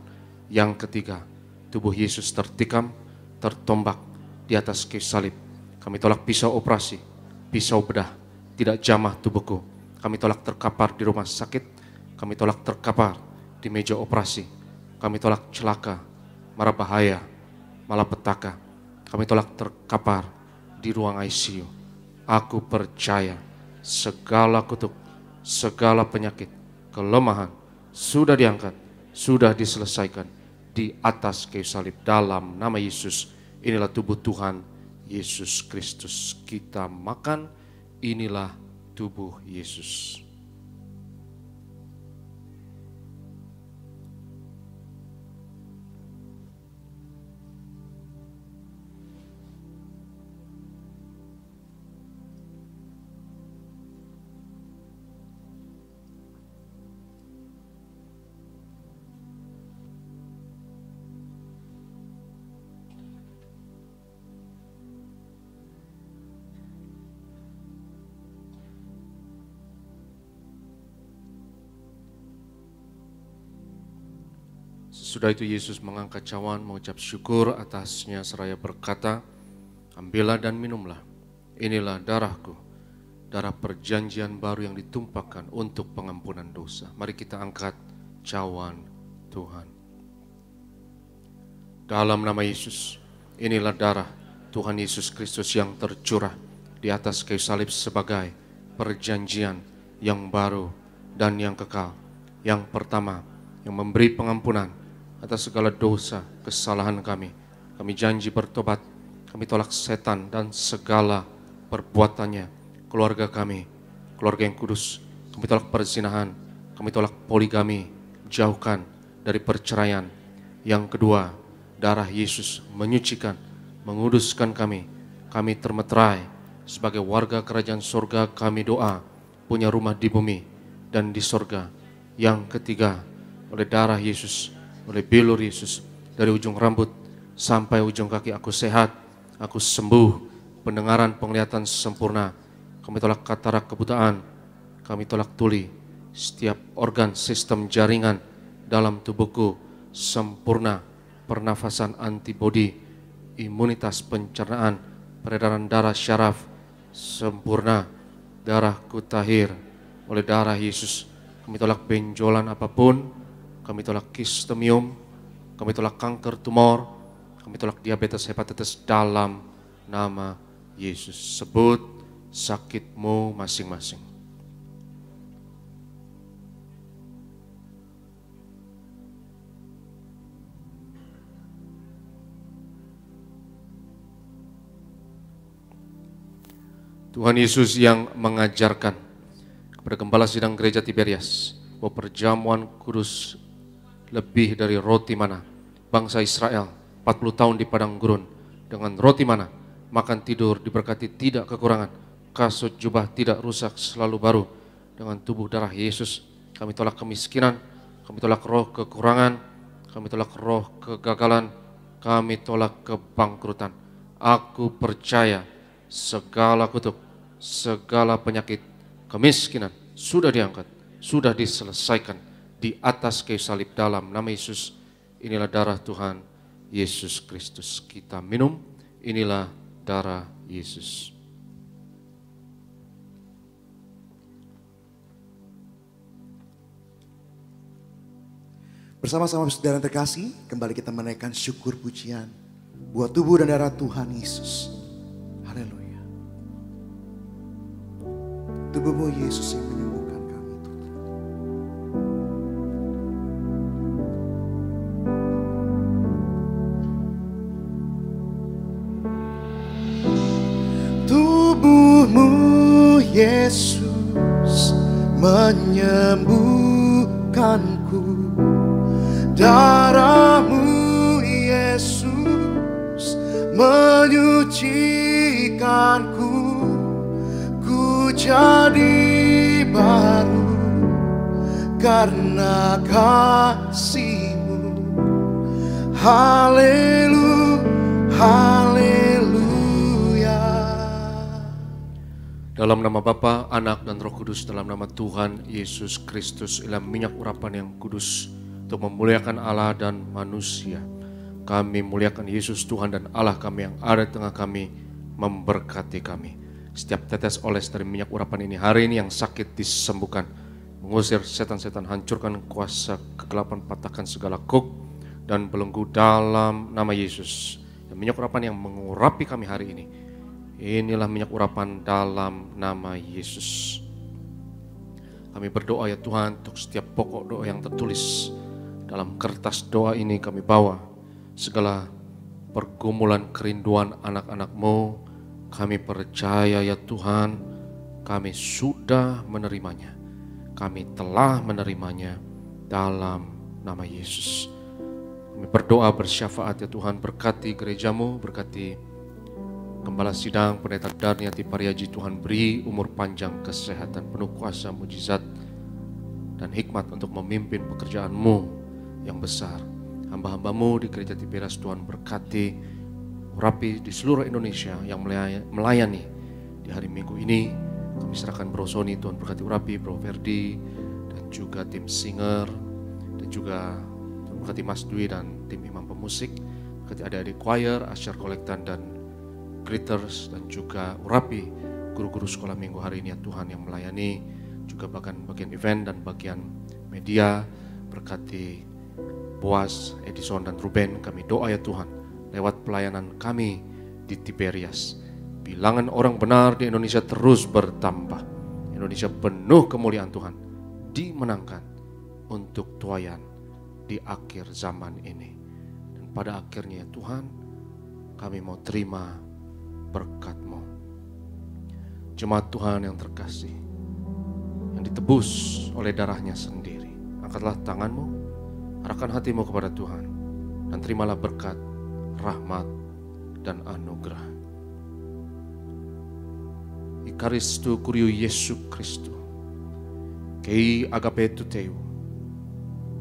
Yang ketiga, tubuh Yesus tertikam, tertombak di atas kayu salib. Kami tolak pisau operasi, pisau bedah, tidak jamah tubuhku. Kami tolak terkapar di rumah sakit, kami tolak terkapar di meja operasi. Kami tolak celaka, mara bahaya, malapetaka. Kami tolak terkapar di ruang ICU. Aku percaya segala kutuk, segala penyakit, kelemahan sudah diangkat, sudah diselesaikan di atas kayu salib dalam nama Yesus. Inilah tubuh Tuhan Yesus Kristus. Kita makan, inilah tubuh Yesus. Sesudah itu Yesus mengangkat cawan, mengucap syukur atasnya seraya berkata, ambillah dan minumlah, inilah darahku, darah perjanjian baru yang ditumpahkan untuk pengampunan dosa. Mari kita angkat cawan Tuhan. Dalam nama Yesus, inilah darah Tuhan Yesus Kristus yang tercurah di atas kayu salib sebagai perjanjian yang baru dan yang kekal. Yang pertama, yang memberi pengampunan atas segala dosa, kesalahan kami. Kami janji bertobat, kami tolak setan dan segala perbuatannya. Keluarga kami, keluarga yang kudus, kami tolak perzinahan, kami tolak poligami, jauhkan dari perceraian. Yang kedua, darah Yesus menyucikan, menguduskan kami. Kami termeterai sebagai warga kerajaan sorga. Kami doa, punya rumah di bumi dan di sorga. Yang ketiga, oleh darah Yesus, oleh bilur Yesus, dari ujung rambut sampai ujung kaki aku sehat, aku sembuh, pendengaran, penglihatan sempurna. Kami tolak katarak, kebutaan, kami tolak tuli, setiap organ, sistem, jaringan dalam tubuhku sempurna, pernafasan, antibodi, imunitas, pencernaan, peredaran darah, syaraf sempurna, darahku tahir oleh darah Yesus. Kami tolak benjolan apapun, kami tolak kistemium, kami tolak kanker tumor, kami tolak diabetes, hepatitis dalam nama Yesus. Sebut sakitmu masing-masing. Tuhan Yesus yang mengajarkan kepada Gembala Sidang Gereja Tiberias bahwa perjamuan kudus lebih dari roti mana. Bangsa Israel 40 tahun di padang gurun dengan roti mana, makan tidur diberkati, tidak kekurangan, kasut jubah tidak rusak, selalu baru. Dengan tubuh darah Yesus kami tolak kemiskinan, kami tolak roh kekurangan, kami tolak roh kegagalan, kami tolak kebangkrutan. Aku percaya segala kutuk, segala penyakit, kemiskinan sudah diangkat, sudah diselesaikan di atas kayu salib dalam nama Yesus. Inilah darah Tuhan Yesus Kristus. Kita minum, inilah darah Yesus. Bersama-sama saudara terkasih, kembali kita menaikkan syukur pujian buat tubuh dan darah Tuhan Yesus. Haleluya. Tubuhmu Yesus yang menyembuhkan kami, Tuhan. Tubuhmu Yesus menyembuhkanku. Darahmu Yesus menyucikanku, ku jadi baru karena kasih-Mu. Haleluya, haleluya. Dalam nama Bapa, Anak, dan Roh Kudus, dalam nama Tuhan Yesus Kristus, ialah minyak urapan yang kudus untuk memuliakan Allah dan manusia. Kami muliakan Yesus Tuhan dan Allah kami yang ada di tengah kami, memberkati kami. Setiap tetes oles dari minyak urapan ini hari ini yang sakit disembuhkan. Mengusir setan-setan, hancurkan kuasa kegelapan, patahkan segala kuk dan belenggu dalam nama Yesus. Dan minyak urapan yang mengurapi kami hari ini, Inilah minyak urapan dalam nama Yesus. Kami berdoa ya Tuhan untuk setiap pokok doa yang tertulis dalam kertas doa ini kami bawa. Segala pergumulan kerinduan anak-anak-Mu, kami percaya ya Tuhan, kami sudah menerimanya. Kami telah menerimanya dalam nama Yesus. Kami berdoa bersyafaat ya Tuhan, berkati gereja-Mu, berkati Gembala Sidang, Pendeta Darniati Pariaji. Tuhan beri umur panjang, kesehatan, penuh kuasa, mujizat, dan hikmat untuk memimpin pekerjaan-Mu yang besar. Hamba-hamba-Mu di Gereja Tiberias, Tuhan berkati, urapi di seluruh Indonesia yang melayani di hari Minggu ini. Kami serahkan Bro Sony, Tuhan berkati urapi Bro Ferdi, dan juga tim singer, dan juga Tuhan berkati Mas Dwi dan tim imam pemusik, berkati adik-adik choir, asyar kolektan, dan greeters, dan juga urapi guru-guru sekolah minggu hari ini ya Tuhan yang melayani, juga bahkan bagian event dan bagian media. Berkati Boaz, Edison, dan Ruben. Kami doa ya Tuhan, lewat pelayanan kami di Tiberias, bilangan orang benar di Indonesia terus bertambah. Indonesia penuh kemuliaan Tuhan, dimenangkan untuk tuayan di akhir zaman ini. Dan pada akhirnya ya Tuhan, kami mau terima berkat-Mu. Jemaat Tuhan yang terkasih, yang ditebus oleh darahnya sendiri, angkatlah tanganmu, arahkan hatimu kepada Tuhan, dan terimalah berkat, rahmat, dan anugerah. Ikaristu kuriu Yesu Kristu, kei agape tu teu,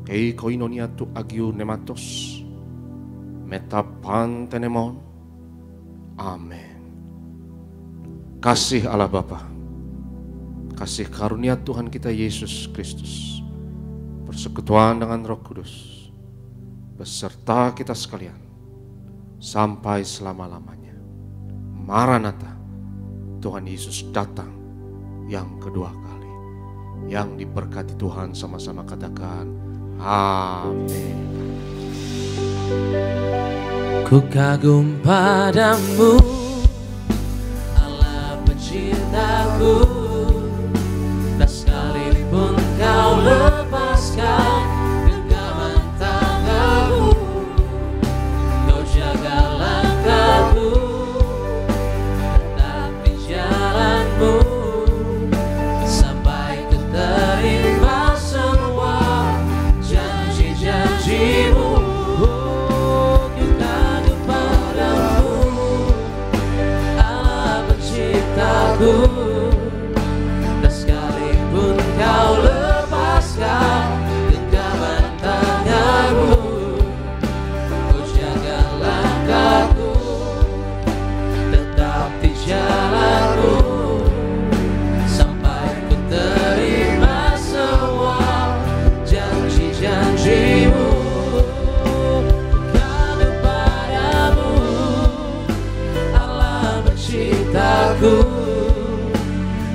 kei koinonia tu agiu nematos, metapan tenemon. Amin. Kasih Allah Bapa, kasih karunia Tuhan kita Yesus Kristus, persekutuan dengan Roh Kudus, beserta kita sekalian, sampai selama-lamanya. Maranatha, Tuhan Yesus datang yang kedua kali. Yang diberkati Tuhan sama-sama katakan, amin. Ku kagum padamu, cintaku, tak sekalipun kau lepaskan genggaman tanganmu. Kau jaga langkahku, tetap di jalanmu, sampai ku terima semua janji-janjimu. Oh, ku kagum padamu, Allah penciptaku, dan sekalipun kau lepaskan genggaman tanganmu, kau jaga langkahku, tetap di jalanmu, sampai ku terima semua janji-janjimu. Kagum padamu, Allah penciptaku,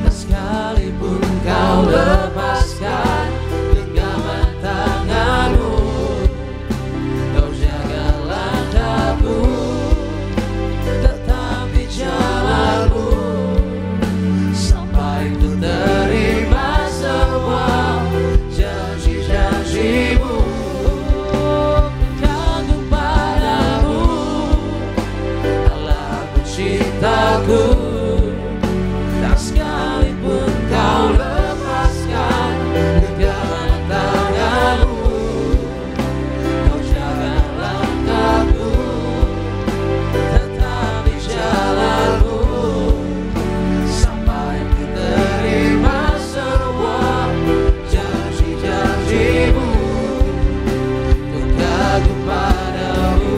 dan sekalipun kau lepaskan genggaman tanganmu, kau jaga langkahku, tetap di jalanmu, sampai ku terima semua janji-janjimu. Kagum padamu, Allah penciptaku, tak sekalipun kau lepaskan genggaman tanganmu, kau jaga langkahku, tetap di jalanmu, sampai ku terima semua janji-janjimu. Ku kagum padamu.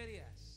Elias.